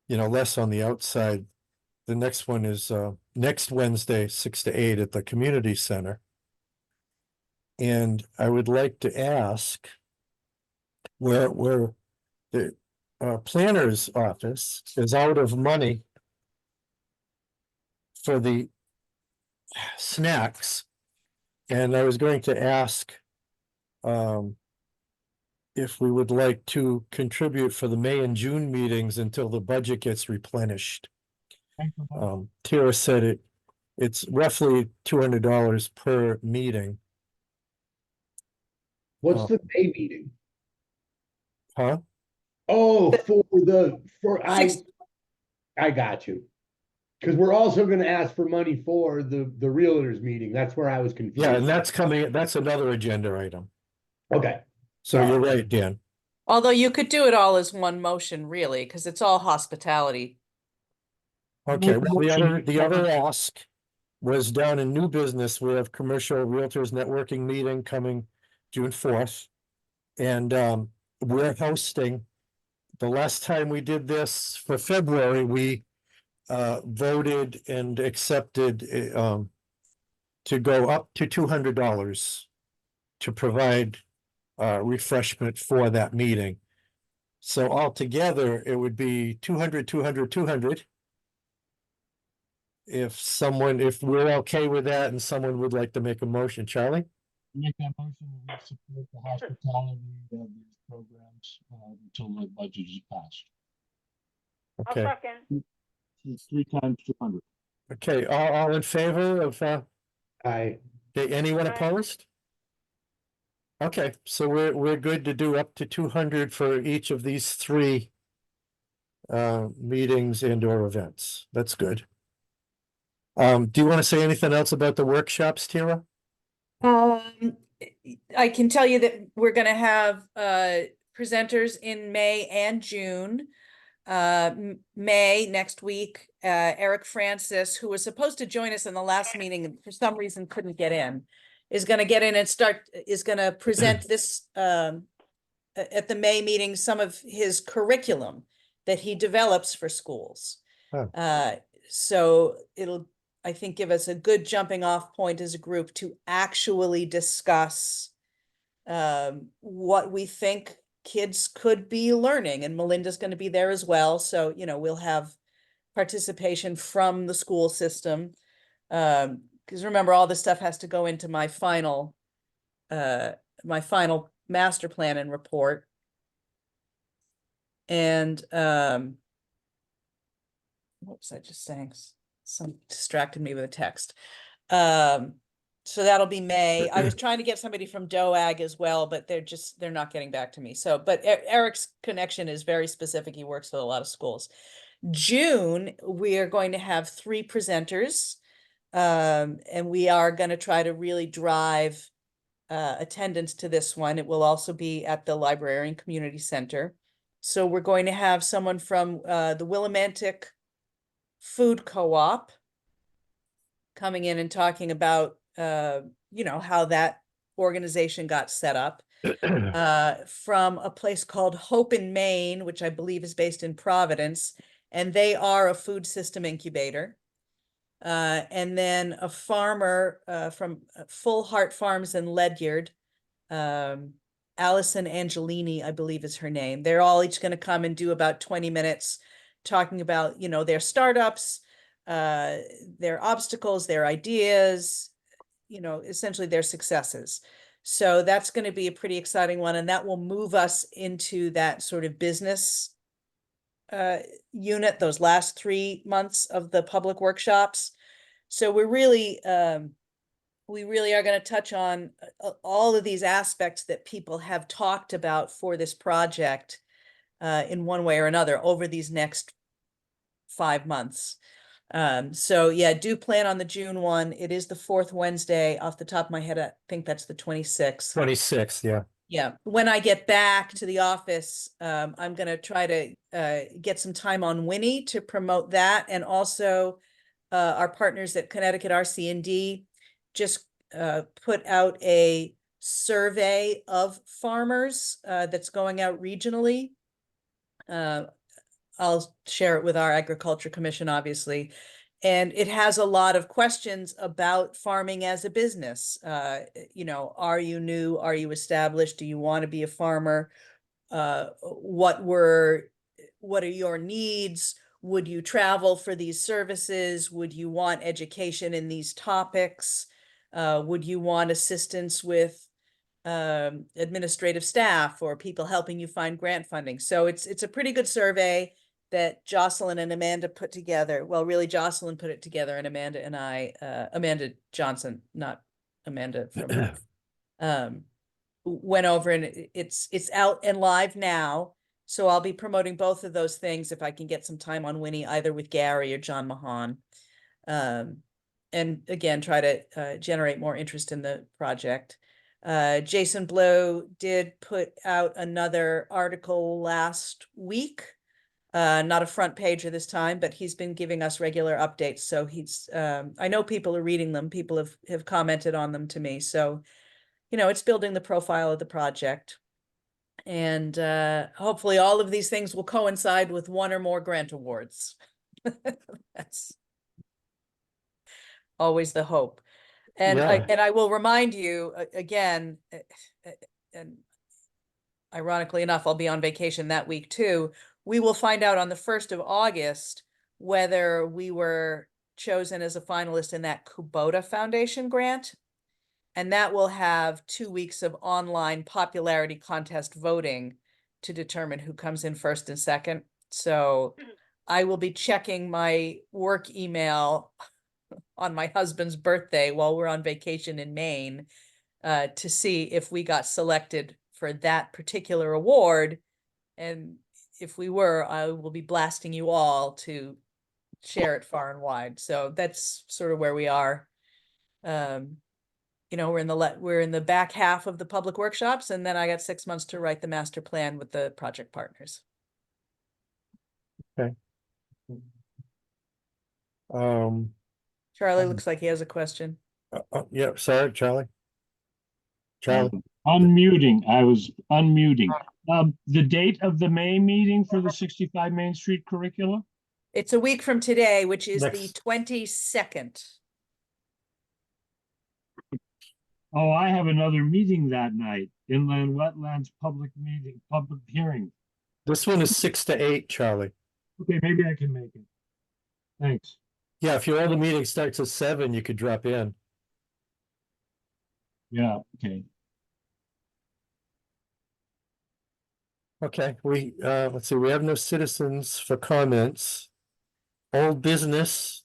[SPEAKER 1] less on the outside. The next one is next Wednesday, 6 to 8 at the community center. And I would like to ask where the planner's office is out of money for the snacks. And I was going to ask if we would like to contribute for the May and June meetings until the budget gets replenished. Tara said it's roughly $200 per meeting.
[SPEAKER 7] What's the May meeting?
[SPEAKER 1] Huh?
[SPEAKER 7] Oh, I
[SPEAKER 6] Six-
[SPEAKER 7] got you. Because we're also gonna ask for money for the realtors meeting. That's where I was confused.
[SPEAKER 1] Yeah, and that's another agenda item.
[SPEAKER 7] Okay,
[SPEAKER 1] So you're right, Dan.
[SPEAKER 6] Although you could do it all as one motion, really, because it's all hospitality.
[SPEAKER 1] Okay, well, the other ask was down in new business. We have commercial realtors networking meeting coming June 4th. And we're hosting, the last time we did this for February, we voted and accepted to go up to $200 to provide refreshment for that meeting. So altogether, it would be 200, 200, 200. If we're okay with that and someone would like to make a motion, Charlie?
[SPEAKER 8] Make that motion that we support the hospitality of these programs until the budget is passed.
[SPEAKER 2] I'll
[SPEAKER 1] Okay,
[SPEAKER 2] second.
[SPEAKER 8] It's 3 times 200.
[SPEAKER 1] okay, all in favor of,
[SPEAKER 7] I
[SPEAKER 1] anyone
[SPEAKER 2] Aye.
[SPEAKER 1] opposed? Okay, so we're good to do up to 200 for each of these three meetings and or events. That's good. Do you want to say anything else about the workshops, Tara?
[SPEAKER 6] I can tell you that we're gonna have presenters in May and June. May next week, Eric Francis, who was supposed to join us in the last meeting and for some reason couldn't get in, is gonna get in and is gonna present this at the May meeting, some of his curriculum that he develops for schools.
[SPEAKER 1] Oh.
[SPEAKER 6] So it'll, I think, give us a good jumping off point as a group to actually discuss what we think kids could be learning, and Melinda's going to be there as well. So, we'll have participation from the school system. Because remember, all this stuff has to go into my final master plan and report. And what was I just saying? Some distracted me with a text. So that'll be May. I was trying to get somebody from DOAG as well, but they're not getting back to me. So, but Eric's connection is very specific. He works with a lot of schools. June, we are going to have 3 presenters. And we are going to try to really drive attendance to this one. It will also be at the Library and Community Center. So we're going to have someone from the Willimantic Food Co-op coming in and talking about, how that organization got set up. From a place called Hope in Maine, which I believe is based in Providence, and they are a food system incubator. And then a farmer from Full Heart Farms in Ledyard, Allison Angelini, I believe is her name. They're all each going to come and do about 20 minutes talking about, their startups, their obstacles, their ideas, essentially their successes. So that's going to be a pretty exciting one. And that will move us into that sort of business unit, those last 3 months of the public workshops. So we really are going to touch on all of these aspects that people have talked about for this project in one way or another over these next 5 months. So yeah, do plan on the June one. It is the 4th Wednesday. Off the top of my head, I think that's the 26th.
[SPEAKER 1] 26th, yeah.
[SPEAKER 6] Yeah, when I get back to the office, I'm going to try to get some time on Winnie to promote that. And also our partners at Connecticut RC&D just put out a survey of farmers that's going out regionally. I'll share it with our Agriculture Commission, obviously. And it has a lot of questions about farming as a business. Are you new? Are you established? Do you want to be a farmer? What are your needs? Would you travel for these services? Would you want education in these topics? Would you want assistance with administrative staff or people helping you find grant funding? So it's a pretty good survey that Jocelyn and Amanda put together. Well, really, Jocelyn put it together, and Amanda and I, Amanda Johnson, not Amanda from, went over, and it's out and live now. So I'll be promoting both of those things if I can get some time on Winnie, either with Gary or John Mahan. And again, try to generate more interest in the project. Jason Blow did put out another article last week. Not a front pager this time, but he's been giving us regular updates. So I know people are reading them. People have commented on them to me. So, it's building the profile of the project. And hopefully all of these things will coincide with 1 or more grant awards. That's always the hope. And I will remind you again, and ironically enough, I'll be on vacation that week too. We will find out on the 1st of August whether we were chosen as a finalist in that Kubota Foundation grant. And that will have 2 weeks of online popularity contest voting to determine who comes in first and second. So I will be checking my work email on my husband's birthday while we're on vacation in Maine to see if we got selected for that particular award. And if we were, I will be blasting you all to share it far and wide. So that's sort of where we are. We're in the back half of the public workshops, and then I got 6 months to write the master plan with the project partners.
[SPEAKER 1] Okay.
[SPEAKER 6] Charlie looks like he has a question.
[SPEAKER 1] Yeah, sorry, Charlie. Charlie.
[SPEAKER 8] Unmuting. I was unmuting. The date of the May meeting for the 65 Main Street curricula?
[SPEAKER 6] It's a week from today, which is the
[SPEAKER 1] Next.
[SPEAKER 6] 22nd.
[SPEAKER 8] Oh, I have another meeting that night. Inland Wetlands public hearing.
[SPEAKER 1] This one is 6 to 8, Charlie.
[SPEAKER 8] Okay, maybe I can make it. Thanks.
[SPEAKER 1] Yeah, if your other meeting starts at 7, you could drop in.
[SPEAKER 8] Yeah, okay.
[SPEAKER 1] Okay, let's see, we have no citizens for comments. Old business,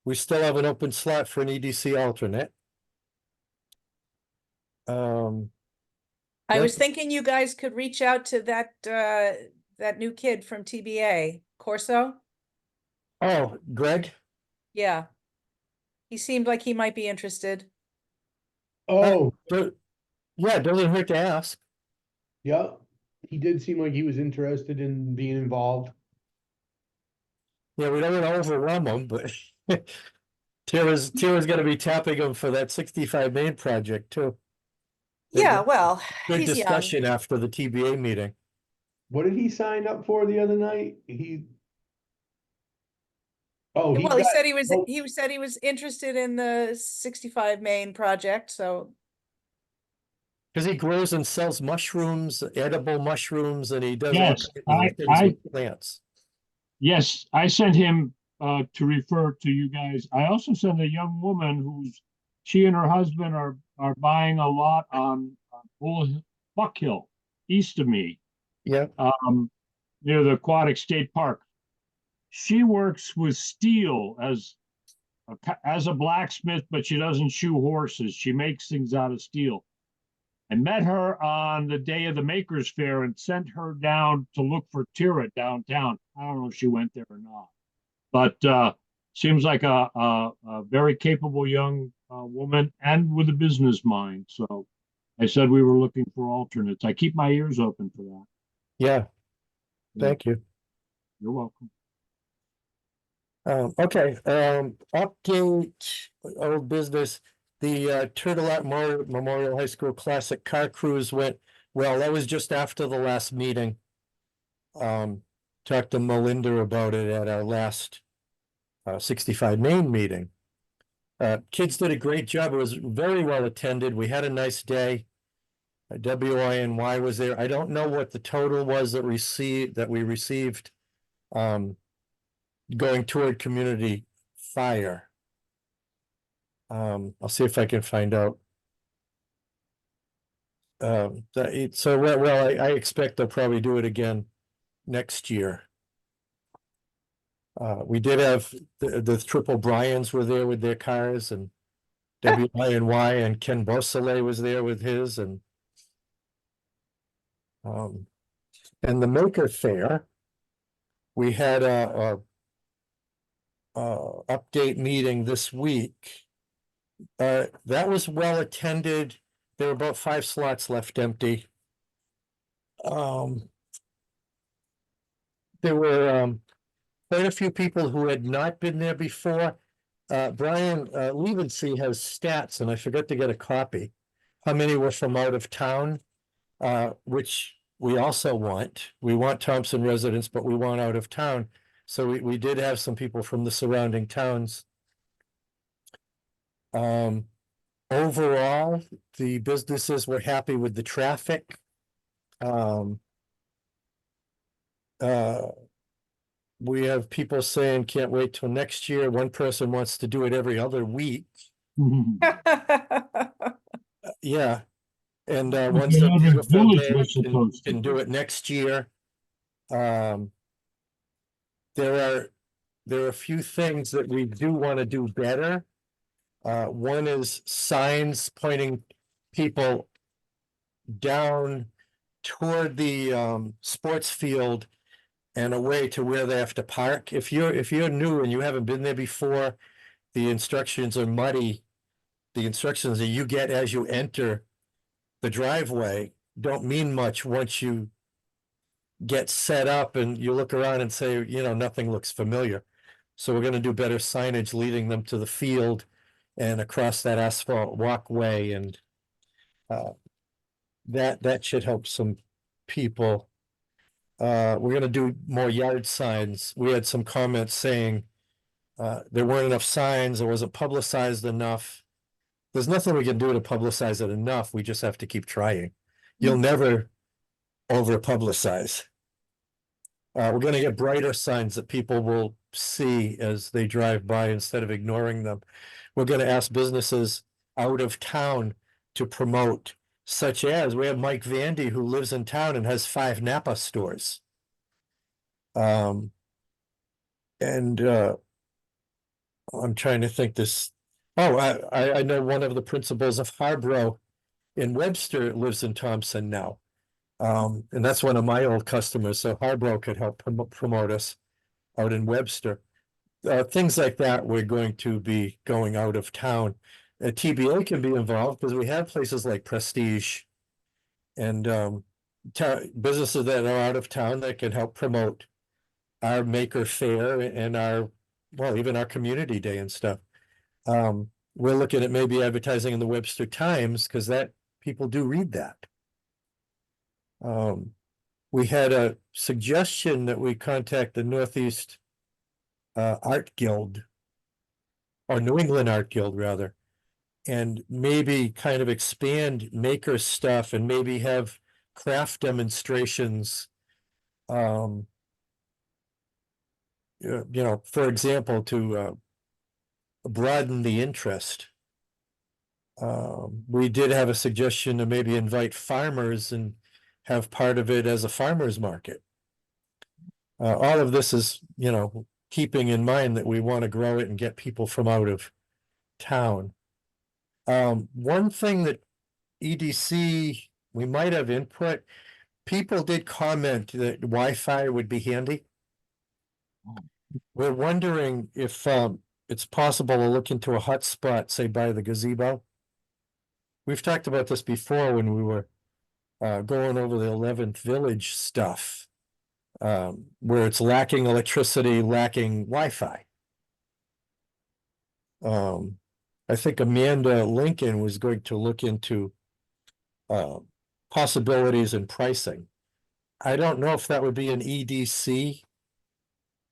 [SPEAKER 1] we still have an open slot for an EDC alternate.
[SPEAKER 6] I was
[SPEAKER 1] Yep.
[SPEAKER 6] thinking you guys could reach out to that new kid from TBA, Corso.
[SPEAKER 1] Oh, Greg?
[SPEAKER 6] Yeah. He seemed like he might be interested.
[SPEAKER 7] Oh,
[SPEAKER 1] But, yeah, it doesn't hurt to ask.
[SPEAKER 7] yeah, he did seem like he was interested in being involved.
[SPEAKER 1] Yeah, we don't want to overwhelm him, but Tara's gonna be tapping him for that 65 Main project too.
[SPEAKER 6] Yeah, well,
[SPEAKER 1] Good
[SPEAKER 6] he's young.
[SPEAKER 1] discussion after the TBA meeting.
[SPEAKER 7] What did he sign up for the other night? Oh, he
[SPEAKER 6] Well, he
[SPEAKER 7] got,
[SPEAKER 6] said
[SPEAKER 7] oh,
[SPEAKER 6] he said he was interested in the 65 Main project, so
[SPEAKER 1] Because he grows and sells mushrooms, edible mushrooms, and he does all
[SPEAKER 8] Yes,
[SPEAKER 1] kinds of things with plants.
[SPEAKER 8] yes, I sent him to refer to you guys. I also sent a young woman she and her husband are buying a lot on Old Buck Hill, east of me,
[SPEAKER 1] Yeah,
[SPEAKER 8] near the Aquatic State Park. She works with steel as a blacksmith, but she doesn't shoe horses. She makes things out of steel. I met her on the day of the Makers Fair and sent her down to look for Tira downtown. I don't know if she went there or not, but seems like a very capable young woman and with a business mind. So I said we were looking for alternates. I keep my ears open for that.
[SPEAKER 1] yeah, thank you.
[SPEAKER 8] You're welcome.
[SPEAKER 1] Okay, update old business. The Turtle Out Memorial High School Classic Car Cruise went well. That was just after the last meeting. Talked to Melinda about it at our last 65 Main meeting. Kids did a great job. It was very well attended. We had a nice day. WINY was there. I don't know what the total was that we received. Going toward community fire. I'll see if I can find out. I expect they'll probably do it again next year. We did have the Triple Bryans were there with their cars, and WINY, and Ken Beausoleil was there with his, and the Maker Fair. We had a update meeting this week. That was well attended. There were about 5 slots left empty. There were quite a few people who had not been there before. Brian Levensey has stats, and I forgot to get a copy. How many were from out of town? Which we also want. We want Thompson residents, but we want out of town. So we did have some people from the surrounding towns. Overall, the businesses were happy with the traffic. We have people saying can't wait till next year. One person wants to do it every other week. Yeah. And once a
[SPEAKER 8] Another
[SPEAKER 1] beautiful
[SPEAKER 8] village
[SPEAKER 1] day
[SPEAKER 8] was supposed to.
[SPEAKER 1] can do it next year. There are a few things that we do want to do better. One is signs pointing people down toward the sports field and away to where they have to park. If you're new and you haven't been there before, the instructions are muddy. The instructions that you get as you enter the driveway don't mean much once you get set up and you look around and say, nothing looks familiar. So we're going to do better signage leading them to the field and across that asphalt walkway, and that should help some people. We're going to do more yard signs. We had some comments saying there weren't enough signs, it wasn't publicized enough. There's nothing we can do to publicize it enough. We just have to keep trying. You'll never over publicize. We're going to get brighter signs that people will see as they drive by instead of ignoring them. We're going to ask businesses out of town to promote, such as we have Mike Vandy, who lives in town and has 5 Napa stores. I'm trying to think this. Oh, I know one of the principals of Harborough in Webster lives in Thompson now. And that's one of my old customers, so Harborough could help promote us out in Webster. Things like that, we're going to be going out of town. TBA can be involved because we have places like Prestige and businesses that are out of town that can help promote our Maker Fair and even our Community Day and stuff. We're looking at maybe advertising in the Webster Times because that people do read that. We had a suggestion that we contact the Northeast Art Guild, or New England Art Guild rather, and maybe kind of expand maker stuff and maybe have craft demonstrations. For example, to broaden the interest. We did have a suggestion to maybe invite farmers and have part of it as a farmer's market. All of this is, keeping in mind that we want to grow it and get people from out of town. One thing that EDC, we might have input, people did comment that Wi-Fi would be handy. We're wondering if it's possible to look into a hotspot, say by the gazebo. We've talked about this before when we were going over the 11th Village stuff, where it's lacking electricity, lacking Wi-Fi. I think Amanda Lincoln was going to look into possibilities and pricing. I don't know if that would be an EDC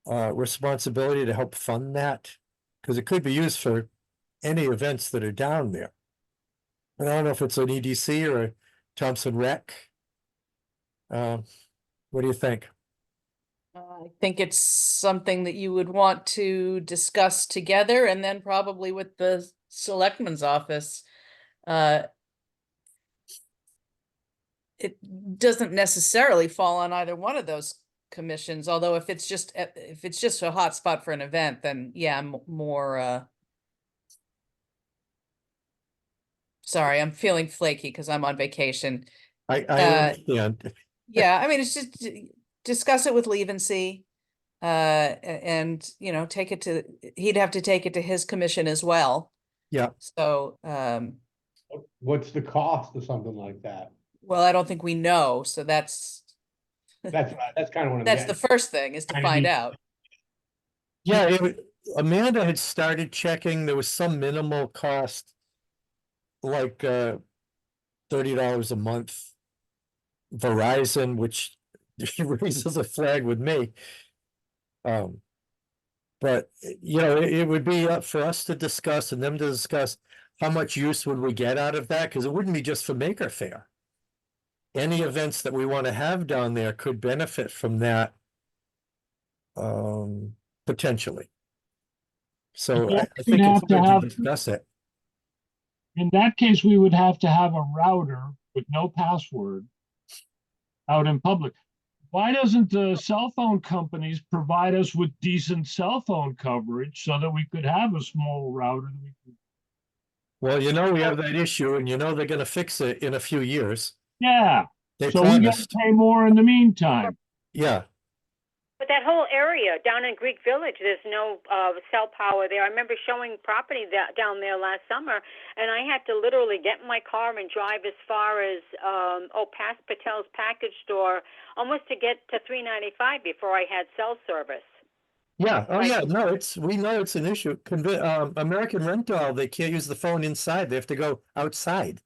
[SPEAKER 1] responsibility to help fund that, because it could be used for any events that are down there. But I don't know if it's an EDC or a Thompson Rec. What do you think?
[SPEAKER 6] I think it's something that you would want to discuss together and then probably with the selectman's office. It doesn't necessarily fall on either one of those commissions, although if it's just a hotspot for an event, then yeah, more sorry, I'm feeling flaky because I'm on vacation.
[SPEAKER 1] I understand.
[SPEAKER 6] Yeah, I mean, it's just discuss it with Leave and See. And take it to, he'd have to take it to his commission as well.
[SPEAKER 1] Yeah.
[SPEAKER 6] So,
[SPEAKER 7] What's the cost of something like that?
[SPEAKER 6] well, I don't think we know, so that's
[SPEAKER 7] That's kind of what I'm
[SPEAKER 6] that's the
[SPEAKER 7] getting.
[SPEAKER 6] first thing, is to
[SPEAKER 7] Kinda
[SPEAKER 6] find
[SPEAKER 7] neat.
[SPEAKER 6] out.
[SPEAKER 1] Yeah, Amanda had started checking. There was some minimal cost, like $30 a month. Verizon, which raises a flag with me. But it would be up for us to discuss and them to discuss how much use would we get out of that, because it wouldn't be just for Maker Fair. Any events that we want to have down there could benefit from that, potentially. So
[SPEAKER 8] Yeah,
[SPEAKER 1] I think
[SPEAKER 8] we'd
[SPEAKER 1] it's
[SPEAKER 8] have to
[SPEAKER 1] good to
[SPEAKER 8] have-
[SPEAKER 1] discuss it.
[SPEAKER 8] In that case, we would have to have a router with no password out in public. Why doesn't the cell phone companies provide us with decent cell phone coverage so that we could have a small router that we could...
[SPEAKER 1] Well, we have that issue, and they're gonna fix it in a few years.
[SPEAKER 8] Yeah,
[SPEAKER 1] They
[SPEAKER 8] so we got
[SPEAKER 1] promised.
[SPEAKER 8] to pay more in the meantime.
[SPEAKER 1] Yeah,
[SPEAKER 2] But that whole area down in Greek Village, there's no cell power there. I remember showing property down there last summer, and I had to literally get in my car and drive as far as past Patel's package store, almost to get to 395 before I had cell service.
[SPEAKER 1] yeah, oh
[SPEAKER 2] Like-
[SPEAKER 1] yeah, no, we know it's an issue. American Rental, they can't use the phone inside, they have to go outside.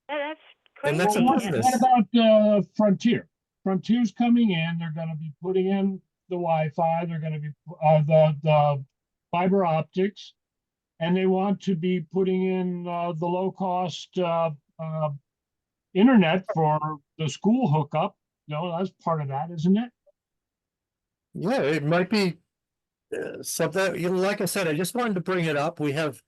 [SPEAKER 2] Yeah, that's crazy.
[SPEAKER 1] And that's a
[SPEAKER 8] Well,
[SPEAKER 1] business.
[SPEAKER 8] what about Frontier? Frontier's coming in, they're gonna be putting in the Wi-Fi, they're gonna be the fiber optics, and they want to be putting in the low-cost internet for the school hookup. That's part of that, isn't it?
[SPEAKER 1] Yeah, it might be something, like I said, I just wanted to bring it up. We have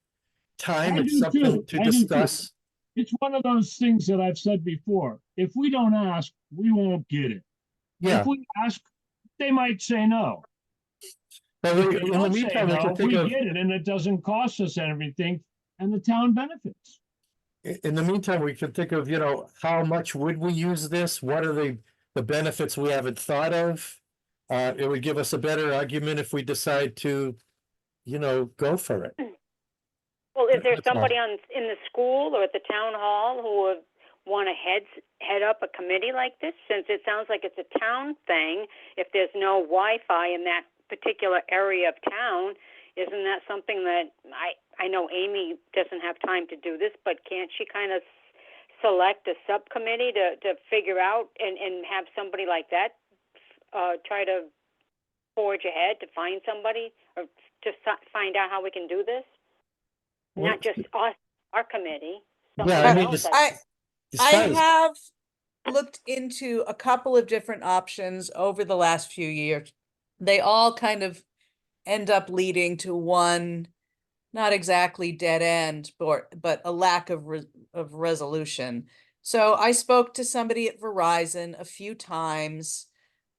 [SPEAKER 1] time,
[SPEAKER 8] I
[SPEAKER 1] it's
[SPEAKER 8] do
[SPEAKER 1] something
[SPEAKER 8] too.
[SPEAKER 1] to
[SPEAKER 8] I do too.
[SPEAKER 1] discuss.
[SPEAKER 8] It's one of those things that I've said before. If we don't ask, we won't get it.
[SPEAKER 1] Yeah,
[SPEAKER 8] If we ask, they might say no.
[SPEAKER 1] but
[SPEAKER 8] If they
[SPEAKER 1] in the
[SPEAKER 8] don't say
[SPEAKER 1] meantime, we
[SPEAKER 8] no,
[SPEAKER 1] can think
[SPEAKER 8] we
[SPEAKER 1] of,
[SPEAKER 8] get it, and it doesn't cost us anything, and the town benefits.
[SPEAKER 1] In the meantime, we could think of, how much would we use this? What are the benefits we haven't thought of? It would give us a better argument if we decide to, go for it.
[SPEAKER 2] Well, is there
[SPEAKER 1] That's all.
[SPEAKER 2] somebody in the school or at the town hall who would want to head up a committee like this? Since it sounds like it's a town thing, if there's no Wi-Fi in that particular area of town, isn't that something that I know Amy doesn't have time to do this, but can't she kind of select a subcommittee to figure out and have somebody like that try to forge ahead to find somebody or just find out how we can do this? Not just us, our committee.
[SPEAKER 1] Yeah, I mean,
[SPEAKER 2] else,
[SPEAKER 1] As
[SPEAKER 6] I
[SPEAKER 1] far as-
[SPEAKER 6] have looked into a couple of different options over the last few years. They all kind of end up leading to one, not exactly dead end, but a lack of resolution. So I spoke to somebody at Verizon a few times.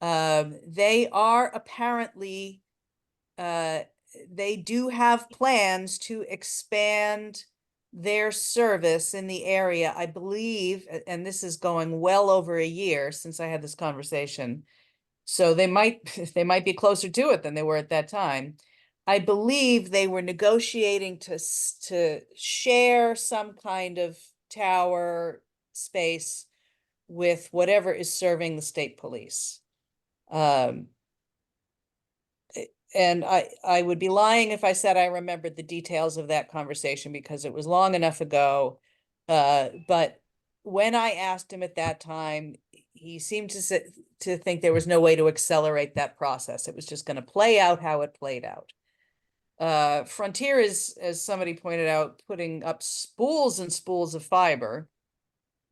[SPEAKER 6] They are apparently, they do have plans to expand their service in the area, I believe, and this is going well over a year since I had this conversation. So they might be closer to it than they were at that time. I believe they were negotiating to share some kind of tower space with whatever is serving the state police. And I would be lying if I said I remembered the details of that conversation because it was long enough ago. But when I asked him at that time, he seemed to think there was no way to accelerate that process. It was just going to play out how it played out. Frontier is, as somebody pointed out, putting up spools and spools of fiber.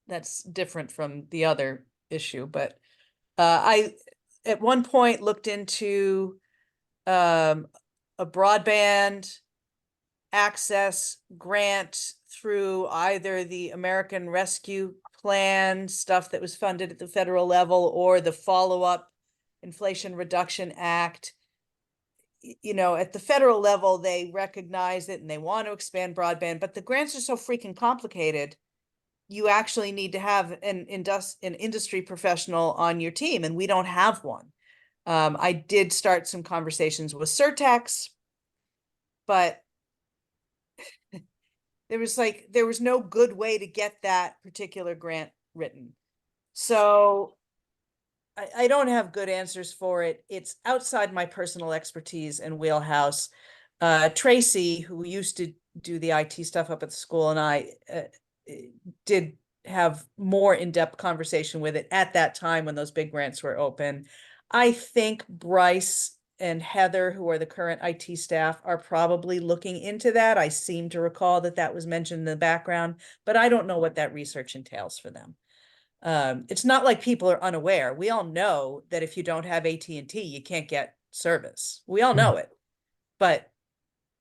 [SPEAKER 6] That's different from the other issue, but I at one point looked into a broadband access grant through either the American Rescue Plan stuff that was funded at the federal level or the follow-up Inflation Reduction Act. At the federal level, they recognize it and they want to expand broadband, but the grants are so freaking complicated. You actually need to have an industry professional on your team, and we don't have one. I did start some conversations with Surtax, but there was no good way to get that particular grant written. So I don't have good answers for it. It's outside my personal expertise and wheelhouse. Tracy, who used to do the IT stuff up at the school, and I did have more in-depth conversation with it at that time when those big grants were open. I think Bryce and Heather, who are the current IT staff, are probably looking into that. I seem to recall that was mentioned in the background, but I don't know what that research entails for them. It's not like people are unaware. We all know that if you don't have AT&T, you can't get service. We all know it, but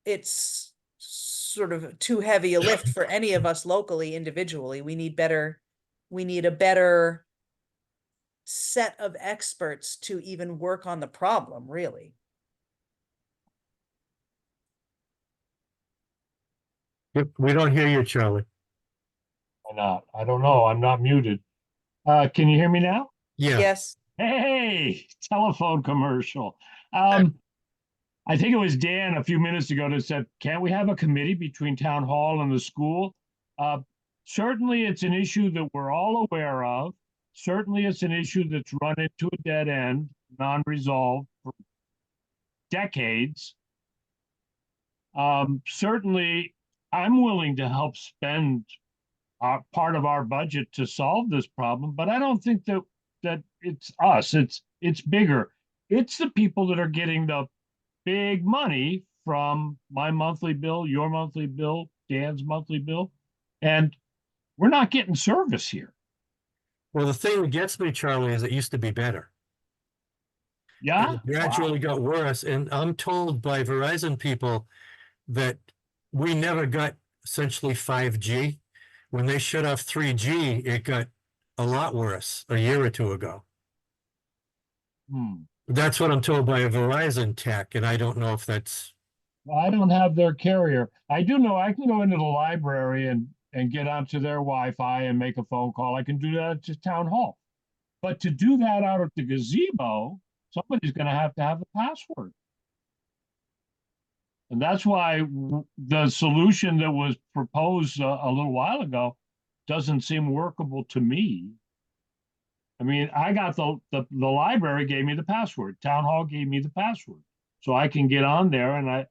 [SPEAKER 6] it's sort of too heavy a lift for any of us locally, individually. We need a better set of experts to even work on the problem, really.
[SPEAKER 1] We don't hear you, Charlie.
[SPEAKER 8] Why not? I don't know. I'm not muted. Can you hear me now?
[SPEAKER 1] Yeah.
[SPEAKER 6] Yes.
[SPEAKER 8] Hey, telephone commercial. I think it was Dan a few minutes ago that said, can't we have a committee between town hall and the school? Certainly it's an issue that we're all aware of. Certainly it's an issue that's run into a dead end, non-resolved for decades. Certainly I'm willing to help spend part of our budget to solve this problem, but I don't think that it's us. It's bigger. It's the people that are getting the big money from my monthly bill, your monthly bill, Dan's monthly bill, and we're not getting service here.
[SPEAKER 1] Well, the thing that gets me, Charlie, is it used to be better.
[SPEAKER 8] Yeah.
[SPEAKER 1] It gradually got worse, and I'm told by Verizon people that we never got essentially 5G. When they shut off 3G, it got a lot worse a year or two ago. That's what I'm told by a Verizon tech, and I don't know if that's...
[SPEAKER 8] Well, I don't have their carrier. I do know I can go into the library and and get onto their Wi-Fi and make a phone call. I can do that to town hall. But to do that out at the gazebo, somebody's gonna have to have a password. And that's why the solution that was proposed a little while ago doesn't seem workable to me. I mean, I got the library gave me the password, town hall gave me the password. So I can get on there and I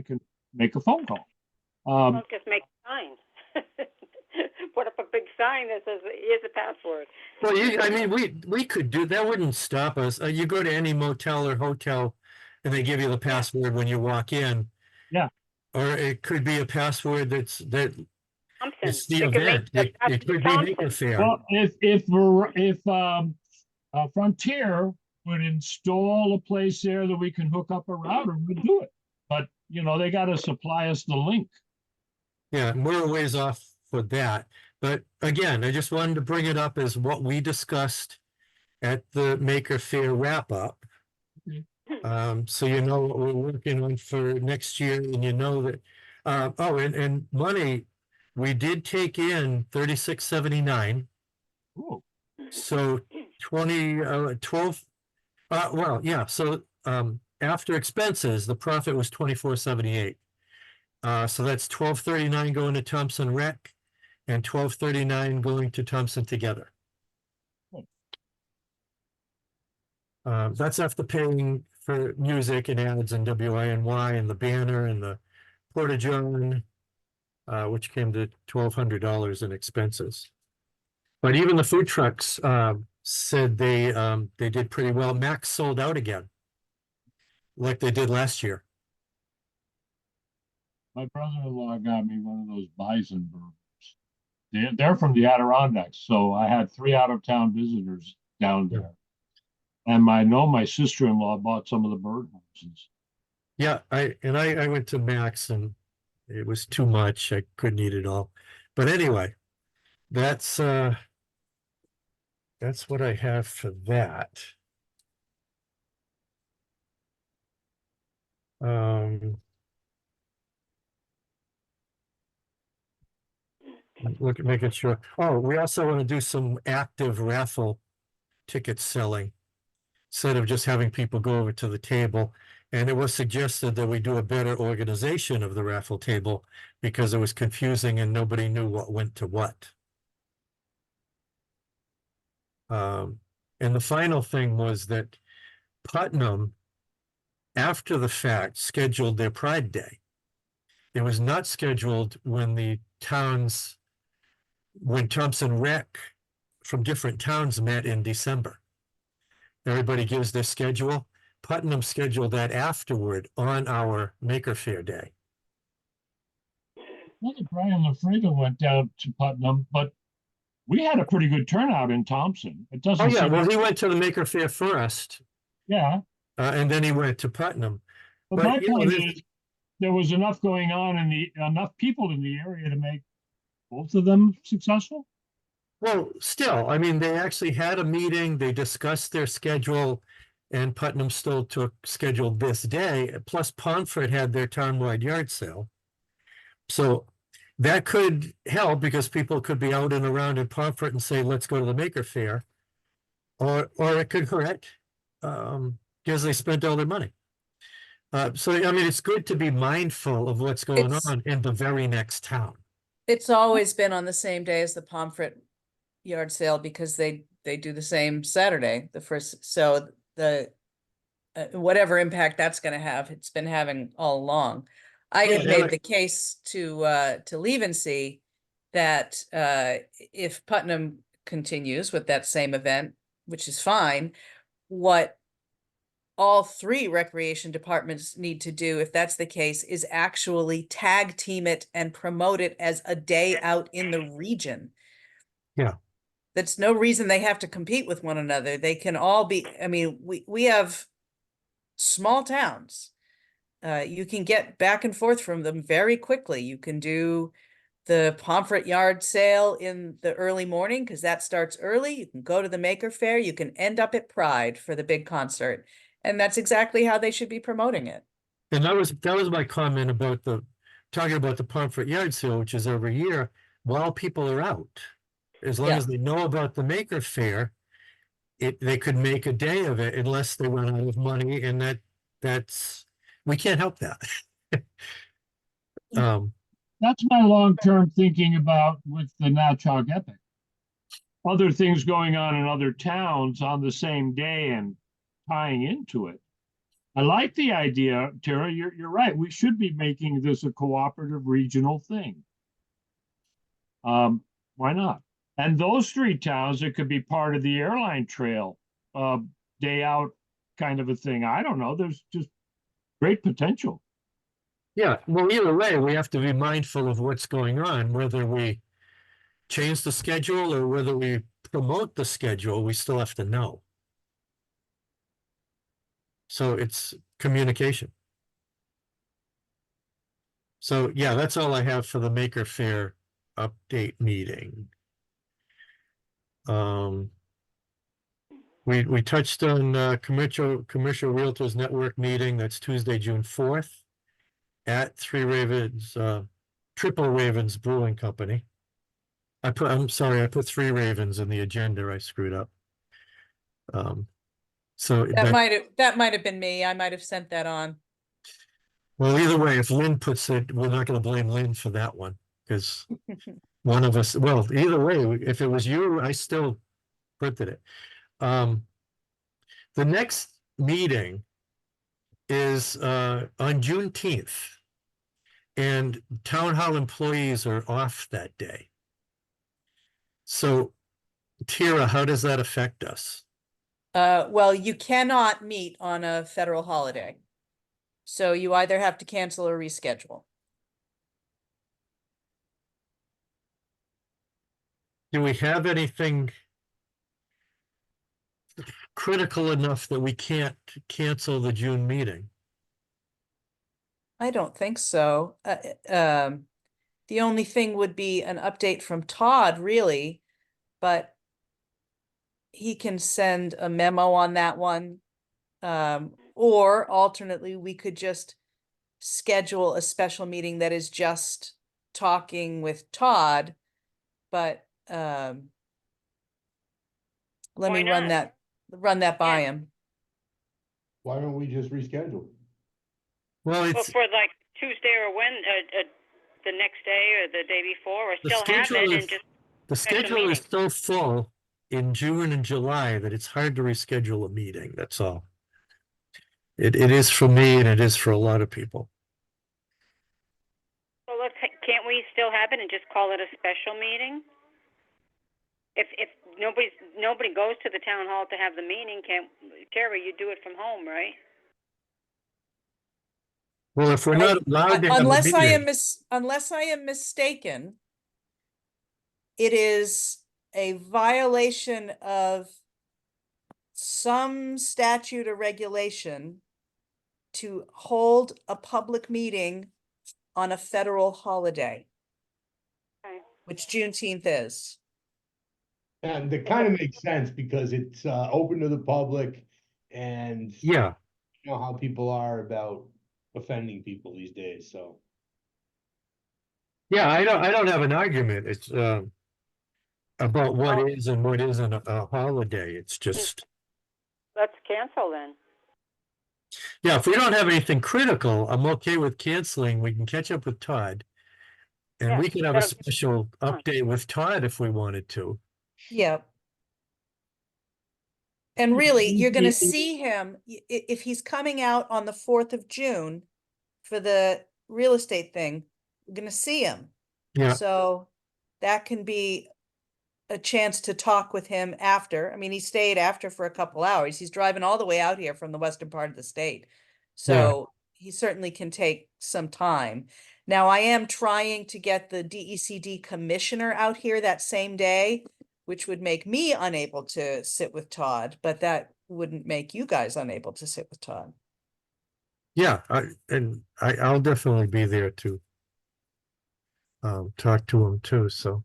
[SPEAKER 8] can make a phone call.
[SPEAKER 2] Well, just make a sign. Put up a big sign that says, here's the password.
[SPEAKER 1] Well, I mean, we could do, that wouldn't stop us. You go to any motel or hotel and they give you the password when you walk in.
[SPEAKER 8] Yeah.
[SPEAKER 1] Or it could be a password it's the
[SPEAKER 2] Thompson.
[SPEAKER 1] event. It could be
[SPEAKER 2] Thompson.
[SPEAKER 1] Maker Faire.
[SPEAKER 8] Well, if Frontier would install a place there that we can hook up a router, we'd do it. But they got to supply us the link.
[SPEAKER 1] Yeah, and we're a ways off for that. But again, I just wanted to bring it up as what we discussed at the Maker Faire wrap up. So you know what we're working on for next year, and you know that, and money, we did take in 3679.
[SPEAKER 8] Ooh.
[SPEAKER 1] So 12, well, yeah, so after expenses, the profit was 2478. So that's 1239 going to Thompson Rec and 1239 going to Thompson Together. That's after paying for music and ads and WINY and the banner and the Porta-John, which came to $1,200 in expenses. But even the food trucks said they did pretty well. Max sold out again, like they did last year.
[SPEAKER 8] My brother-in-law got me one of those bison burgers. They're from the Adirondacks, so I had 3 out-of-town visitors down there. And I know my sister-in-law bought some of the bird houses.
[SPEAKER 1] Yeah, I went to Max and it was too much. I couldn't eat it all. But anyway, that's what I have for that. Look at making sure. Oh, we also want to do some active raffle ticket selling instead of just having people go over to the table. And it was suggested that we do a better organization of the raffle table because it was confusing and nobody knew what went to what. And the final thing was that Putnam, after the fact, scheduled their Pride Day. It was not scheduled when Thompson Rec from different towns met in December. Everybody gives their schedule. Putnam scheduled that afterward on our Maker Faire Day.
[SPEAKER 8] Well, Brian LaFreda went down to Putnam, but we had a pretty good turnout in Thompson. It doesn't.
[SPEAKER 1] Oh yeah, well he went to the Maker Faire first.
[SPEAKER 8] Yeah.
[SPEAKER 1] And then he went to Putnam.
[SPEAKER 8] But my point is, there was enough going on enough people in the area to make both of them successful.
[SPEAKER 1] Well, still, I mean, they actually had a meeting, they discussed their schedule, and Putnam still scheduled this day, plus Pomfret had their townwide yard sale. So that could help because people could be out and around in Pomfret and say, let's go to the Maker Faire. Or it could hurt because they spent all their money. So, I mean, it's good to be mindful of what's going on in the very next town.
[SPEAKER 6] It's always been on the same day as the Pomfret yard sale because they do the same Saturday, the first, so the whatever impact that's going to have, it's been having all along. I had made the case to Leave and See that if Putnam continues with that same event, which is fine, what all 3 recreation departments need to do, if that's the case, is actually tag team it and promote it as a day out in the region.
[SPEAKER 1] Yeah.
[SPEAKER 6] That's no reason they have to compete with one another. They can all be, I mean, we have small towns. You can get back and forth from them very quickly. You can do the Pomfret yard sale in the early morning because that starts early. You can go to the Maker Faire. You can end up at Pride for the big concert. And that's exactly how they should be promoting it.
[SPEAKER 1] And that was my comment about talking about the Pomfret yard sale, which is every year. while people are out. As long
[SPEAKER 6] Yeah.
[SPEAKER 1] as they know about the Maker Faire, they could make a day of it unless they run out of money, and we can't help that.
[SPEAKER 8] That's my long-term thinking about with the Natchog Epic. Other things going on in other towns on the same day and tying into it. I like the idea, Tara. You're right. We should be making this a cooperative regional thing. Why not? And those three towns, it could be part of the airline trail, day out kind of a thing. I don't know. There's just great potential.
[SPEAKER 1] Yeah, well, either way, we have to be mindful of what's going on, whether we change the schedule or whether we promote the schedule, we still have to know. So it's communication. So yeah, that's all I have for the Maker Faire update meeting. We touched on commercial realtors network meeting. That's Tuesday, June 4th at Three Ravens, Triple Ravens Brewing Company. I'm sorry, I put Three Ravens in the agenda. I screwed up. So
[SPEAKER 6] That might have been me. I might have sent that on.
[SPEAKER 1] well, either way, if Lynn puts it, we're not going to blame Lynn for that one because one of us. Well, either way, if it was you, I still printed it. The next meeting is on Juneteenth, and town hall employees are off that day. So, Tira, how does that affect us?
[SPEAKER 6] Well, you cannot meet on a federal holiday. So you either have to cancel or reschedule.
[SPEAKER 1] Do we have anything critical enough that we can't cancel the June meeting?
[SPEAKER 6] I don't think so. The only thing would be an update from Todd, really, but he can send a memo on that one. Or alternately, we could just schedule a special meeting that is just talking with Todd, but let
[SPEAKER 2] Why
[SPEAKER 6] me run
[SPEAKER 2] not?
[SPEAKER 6] that by
[SPEAKER 2] Yeah.
[SPEAKER 6] him.
[SPEAKER 7] Why don't we just reschedule?
[SPEAKER 1] Well,
[SPEAKER 2] Well,
[SPEAKER 1] it's
[SPEAKER 2] for like Tuesday or the next day or the day before, or
[SPEAKER 1] the
[SPEAKER 2] still have
[SPEAKER 1] schedule
[SPEAKER 2] it
[SPEAKER 1] is
[SPEAKER 2] and just
[SPEAKER 1] the
[SPEAKER 2] special
[SPEAKER 1] schedule is
[SPEAKER 2] meeting.
[SPEAKER 1] so full in June and July that it's hard to reschedule a meeting. That's all. It is for me and it is for a lot of people.
[SPEAKER 2] Well, can't we still have it and just call it a special meeting? If nobody goes to the town hall to have the meeting, Terry, you do it from home, right?
[SPEAKER 1] Well, if we're not allowed to have a
[SPEAKER 6] Unless I am
[SPEAKER 1] meeting,
[SPEAKER 6] unless I am mistaken, it is a violation of some statute or regulation to hold a public meeting on a federal holiday,
[SPEAKER 2] Okay.
[SPEAKER 6] which Juneteenth is.
[SPEAKER 7] And that kind of makes sense because it's open to the public and
[SPEAKER 1] yeah,
[SPEAKER 7] you know how people are about offending people these days, so.
[SPEAKER 1] yeah, I don't have an argument. It's about what
[SPEAKER 2] Well,
[SPEAKER 1] is and what isn't a holiday. It's just
[SPEAKER 2] let's cancel then.
[SPEAKER 1] yeah, if we don't have anything critical, I'm okay with canceling. We can catch up with Todd. And
[SPEAKER 2] Yeah,
[SPEAKER 1] we could have a
[SPEAKER 2] that'll-
[SPEAKER 1] special update with Todd if we wanted to.
[SPEAKER 6] Yeah. And really, you're gonna see him, if he's coming out on the 4th of June for the real estate thing, we're gonna see him.
[SPEAKER 1] Yeah,
[SPEAKER 6] So that can be a chance to talk with him after. I mean, he stayed after for a couple hours. He's driving all the way out here from the western part of the state. So he certainly can take some time. Now, I am trying to get the DECD commissioner out here that same day, which would make me unable to sit with Todd, but that wouldn't make you guys unable to sit with Todd.
[SPEAKER 1] yeah, I'll definitely be there to talk to him too, so.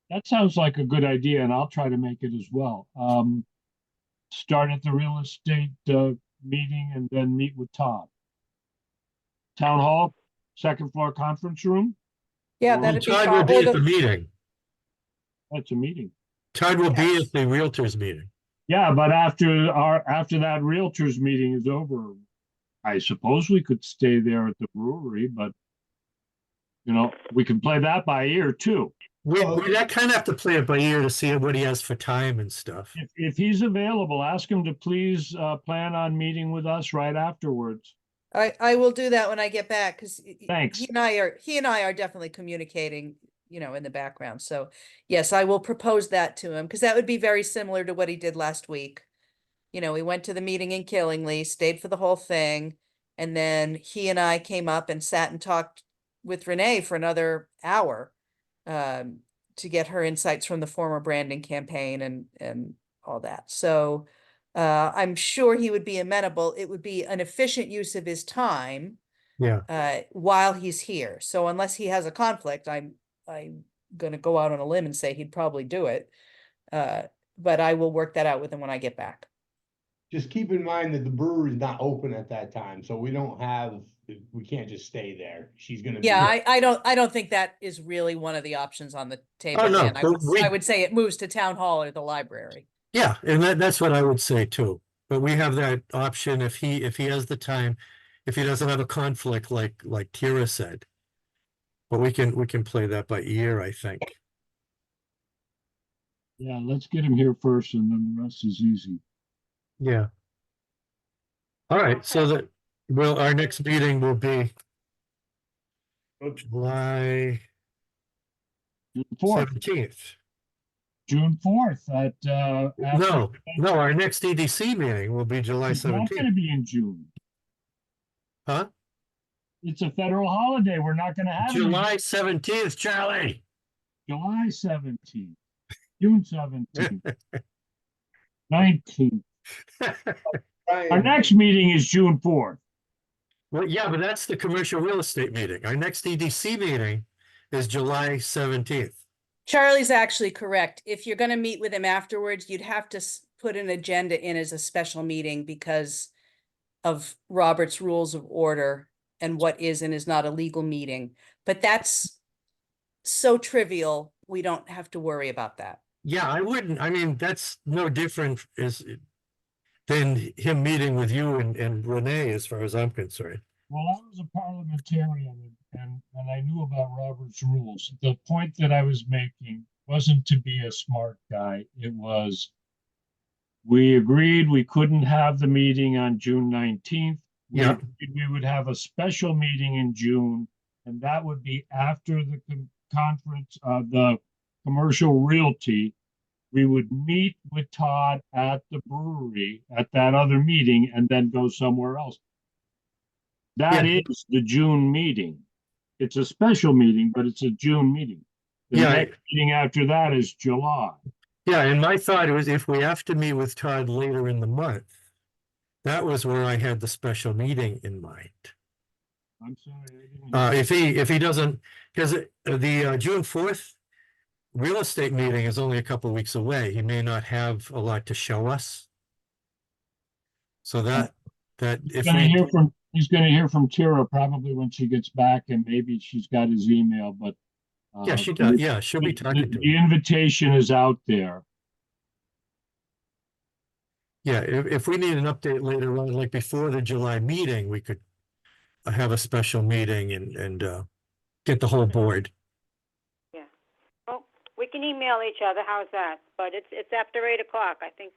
[SPEAKER 8] That sounds like a good idea, and I'll try to make it as well. Start at the real estate meeting and then meet with Todd. Town hall, second floor conference room.
[SPEAKER 6] Yeah,
[SPEAKER 8] Or-
[SPEAKER 6] that'd be
[SPEAKER 1] Todd will
[SPEAKER 6] fine.
[SPEAKER 1] be
[SPEAKER 6] Or
[SPEAKER 1] at the
[SPEAKER 6] the,
[SPEAKER 1] meeting.
[SPEAKER 8] That's a meeting.
[SPEAKER 1] Todd will be
[SPEAKER 6] Yes.
[SPEAKER 1] at the Realtors meeting.
[SPEAKER 8] Yeah, but after that Realtors meeting is over, I suppose we could stay there at the brewery, but you know, we can play that by ear too.
[SPEAKER 1] We kind of have to play it by ear to see what he has for time and stuff.
[SPEAKER 8] If he's available, ask him to please plan on meeting with us right afterwards.
[SPEAKER 6] I will do that when I get back, because
[SPEAKER 8] Thanks.
[SPEAKER 6] he and I are definitely communicating, in the background. So yes, I will propose that to him, because that would be very similar to what he did last week. We went to the meeting in Killingly, stayed for the whole thing, and then he and I came up and sat and talked with Renee for another hour to get her insights from the former branding campaign and all that. So I'm sure he would be amenable. It would be an efficient use of his time
[SPEAKER 1] Yeah.
[SPEAKER 6] while he's here. So unless he has a conflict, I'm gonna go out on a limb and say he'd probably do it. But I will work that out with him when I get back.
[SPEAKER 7] Just keep in mind that the brewery's not open at that time, so we can't just stay there. She's gonna be.
[SPEAKER 6] Yeah, I don't think that is really one of the options on the table.
[SPEAKER 1] Oh, no,
[SPEAKER 6] Again,
[SPEAKER 1] but
[SPEAKER 6] I would say it moves to town hall or the library.
[SPEAKER 1] Yeah, and that's what I would say too. But we have that option if he has the time, if he doesn't have a conflict like Tira said. But we can play that by ear, I think.
[SPEAKER 8] Yeah, let's get him here first and then the rest is easy.
[SPEAKER 1] Yeah. All right, so our next meeting will be July
[SPEAKER 8] June 4th,
[SPEAKER 1] 17th.
[SPEAKER 8] June 4th at
[SPEAKER 1] No, our next EDC meeting will be July
[SPEAKER 8] It's not gonna
[SPEAKER 1] 17th.
[SPEAKER 8] be in June.
[SPEAKER 1] Huh?
[SPEAKER 8] It's a federal holiday. We're not gonna have it in
[SPEAKER 1] July 17th, Charlie.
[SPEAKER 8] July 17th, June 17th, 19th. Our
[SPEAKER 7] Brian,
[SPEAKER 8] next meeting is June 4th.
[SPEAKER 1] Well, yeah, but that's the commercial real estate meeting. Our next EDC meeting is July 17th.
[SPEAKER 6] Charlie's actually correct. If you're gonna meet with him afterwards, you'd have to put an agenda in as a special meeting because of Robert's Rules of Order and what is and is not a legal meeting. But that's so trivial, we don't have to worry about that.
[SPEAKER 1] Yeah, I wouldn't, I mean, that's no different than him meeting with you and Renee, as far as I'm concerned.
[SPEAKER 8] Well, I was a parliamentarian and I knew about Robert's rules. The point that I was making wasn't to be a smart guy. It was, we agreed we couldn't have the meeting on June 19th.
[SPEAKER 1] Yeah.
[SPEAKER 8] We would have a special meeting in June, and that would be after the conference, the commercial realty. We would meet with Todd at the brewery at that other meeting and then go somewhere else. That
[SPEAKER 1] Yeah.
[SPEAKER 8] is the June meeting. It's a special meeting, but it's a June meeting. The
[SPEAKER 1] Yeah,
[SPEAKER 8] next meeting after that is July.
[SPEAKER 1] Yeah, and my thought was if we have to meet with Todd later in the month, that was where I had the special meeting in mind.
[SPEAKER 8] I'm sorry, I didn't.
[SPEAKER 1] If he doesn't, because the June 4th real estate meeting is only a couple weeks away. He may not have a lot to show us. So that if we
[SPEAKER 8] He's gonna hear from Tara probably when she gets back, and maybe she's got his email, but
[SPEAKER 1] yeah, she does. Yeah, she'll be talking to him.
[SPEAKER 8] the invitation is out there.
[SPEAKER 1] Yeah, if we need an update later on, like before the July meeting, we could have a special meeting and get the whole board.
[SPEAKER 2] Well, we can email each other. How's that? But it's after 8:00. I think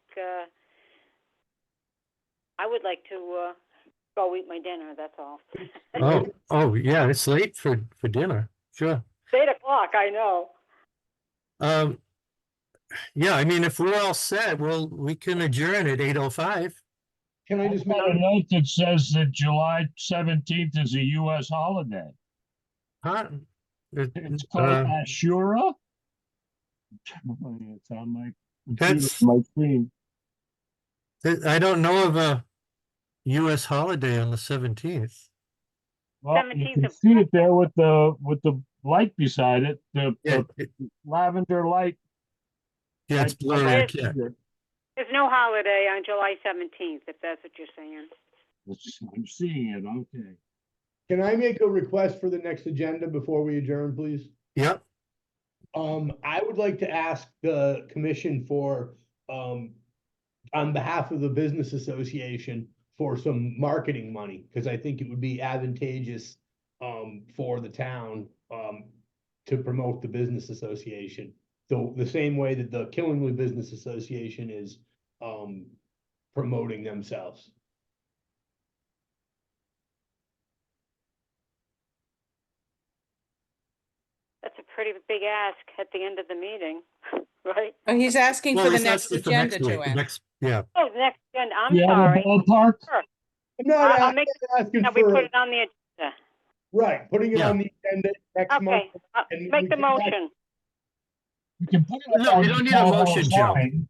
[SPEAKER 2] I would like to go eat my dinner. That's all.
[SPEAKER 1] Oh, yeah, it's late for dinner. Sure.
[SPEAKER 2] It's 8:00. I know.
[SPEAKER 1] Yeah, I mean, if we're all set, well, we can adjourn at 8:05.
[SPEAKER 7] can I
[SPEAKER 8] I've
[SPEAKER 7] just make
[SPEAKER 8] got a note that says that July 17th is a US holiday.
[SPEAKER 1] Huh?
[SPEAKER 8] It's called Ashura. It's on my
[SPEAKER 1] That's-
[SPEAKER 8] my screen.
[SPEAKER 1] I don't know of a US holiday on the 17th.
[SPEAKER 8] Well, you
[SPEAKER 2] 17th
[SPEAKER 8] can
[SPEAKER 2] of-
[SPEAKER 8] see it there with the light beside it,
[SPEAKER 1] Yeah,
[SPEAKER 8] the lavender light.
[SPEAKER 1] yeah, it's blurry. I can't.
[SPEAKER 2] There's no holiday on July 17th, if that's what you're saying.
[SPEAKER 8] I'm seeing it, okay.
[SPEAKER 7] Can I make a request for the next agenda before we adjourn, please?
[SPEAKER 1] Yep,
[SPEAKER 7] I would like to ask the commission for, on behalf of the business association, for some marketing money, because I think it would be advantageous, for the town, to promote the business association. So the same way that the Killingly Business Association is, promoting themselves.
[SPEAKER 2] That's a pretty big ask at the end of the meeting, right?
[SPEAKER 6] Oh, he's asking
[SPEAKER 1] well,
[SPEAKER 6] for the
[SPEAKER 1] it's
[SPEAKER 6] next
[SPEAKER 1] actually for next
[SPEAKER 6] agenda,
[SPEAKER 1] week,
[SPEAKER 6] Joanne.
[SPEAKER 1] next, yeah,
[SPEAKER 2] Oh, the next agenda, I'm
[SPEAKER 8] You have a
[SPEAKER 2] sorry.
[SPEAKER 8] ballpark?
[SPEAKER 2] Sure.
[SPEAKER 7] I'm not
[SPEAKER 2] I'll make
[SPEAKER 7] asking
[SPEAKER 2] that we put
[SPEAKER 7] for,
[SPEAKER 2] it on the agenda.
[SPEAKER 7] right, putting it
[SPEAKER 1] Yeah.
[SPEAKER 7] on the agenda next month.
[SPEAKER 2] Okay,
[SPEAKER 7] and when
[SPEAKER 2] make
[SPEAKER 7] we
[SPEAKER 2] the
[SPEAKER 7] come back-
[SPEAKER 2] motion.
[SPEAKER 8] We can put it
[SPEAKER 1] No,
[SPEAKER 8] up
[SPEAKER 1] we
[SPEAKER 8] on
[SPEAKER 1] don't
[SPEAKER 8] the
[SPEAKER 1] need a
[SPEAKER 8] town hall
[SPEAKER 1] motion, Joe.
[SPEAKER 8] sign.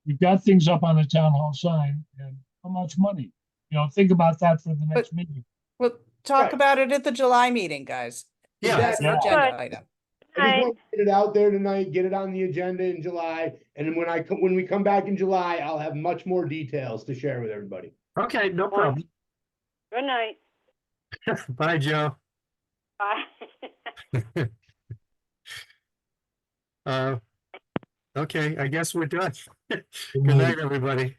[SPEAKER 8] We've got things up on the town hall sign and how much money? Think about that for the next meeting.
[SPEAKER 6] We'll talk
[SPEAKER 7] Right.
[SPEAKER 6] about it at the July meeting, guys.
[SPEAKER 1] Yeah.
[SPEAKER 6] As an
[SPEAKER 8] Yeah.
[SPEAKER 6] agenda
[SPEAKER 2] Good.
[SPEAKER 6] item.
[SPEAKER 7] I just want to get it out there tonight, get it on the agenda in July, and then when we come back in July, I'll have much more details to share with everybody.
[SPEAKER 1] okay, no problem.
[SPEAKER 2] Good night.
[SPEAKER 1] Bye, Joe.
[SPEAKER 2] Bye.
[SPEAKER 1] Okay, I guess we're done. Good
[SPEAKER 8] Good night.
[SPEAKER 1] night, everybody.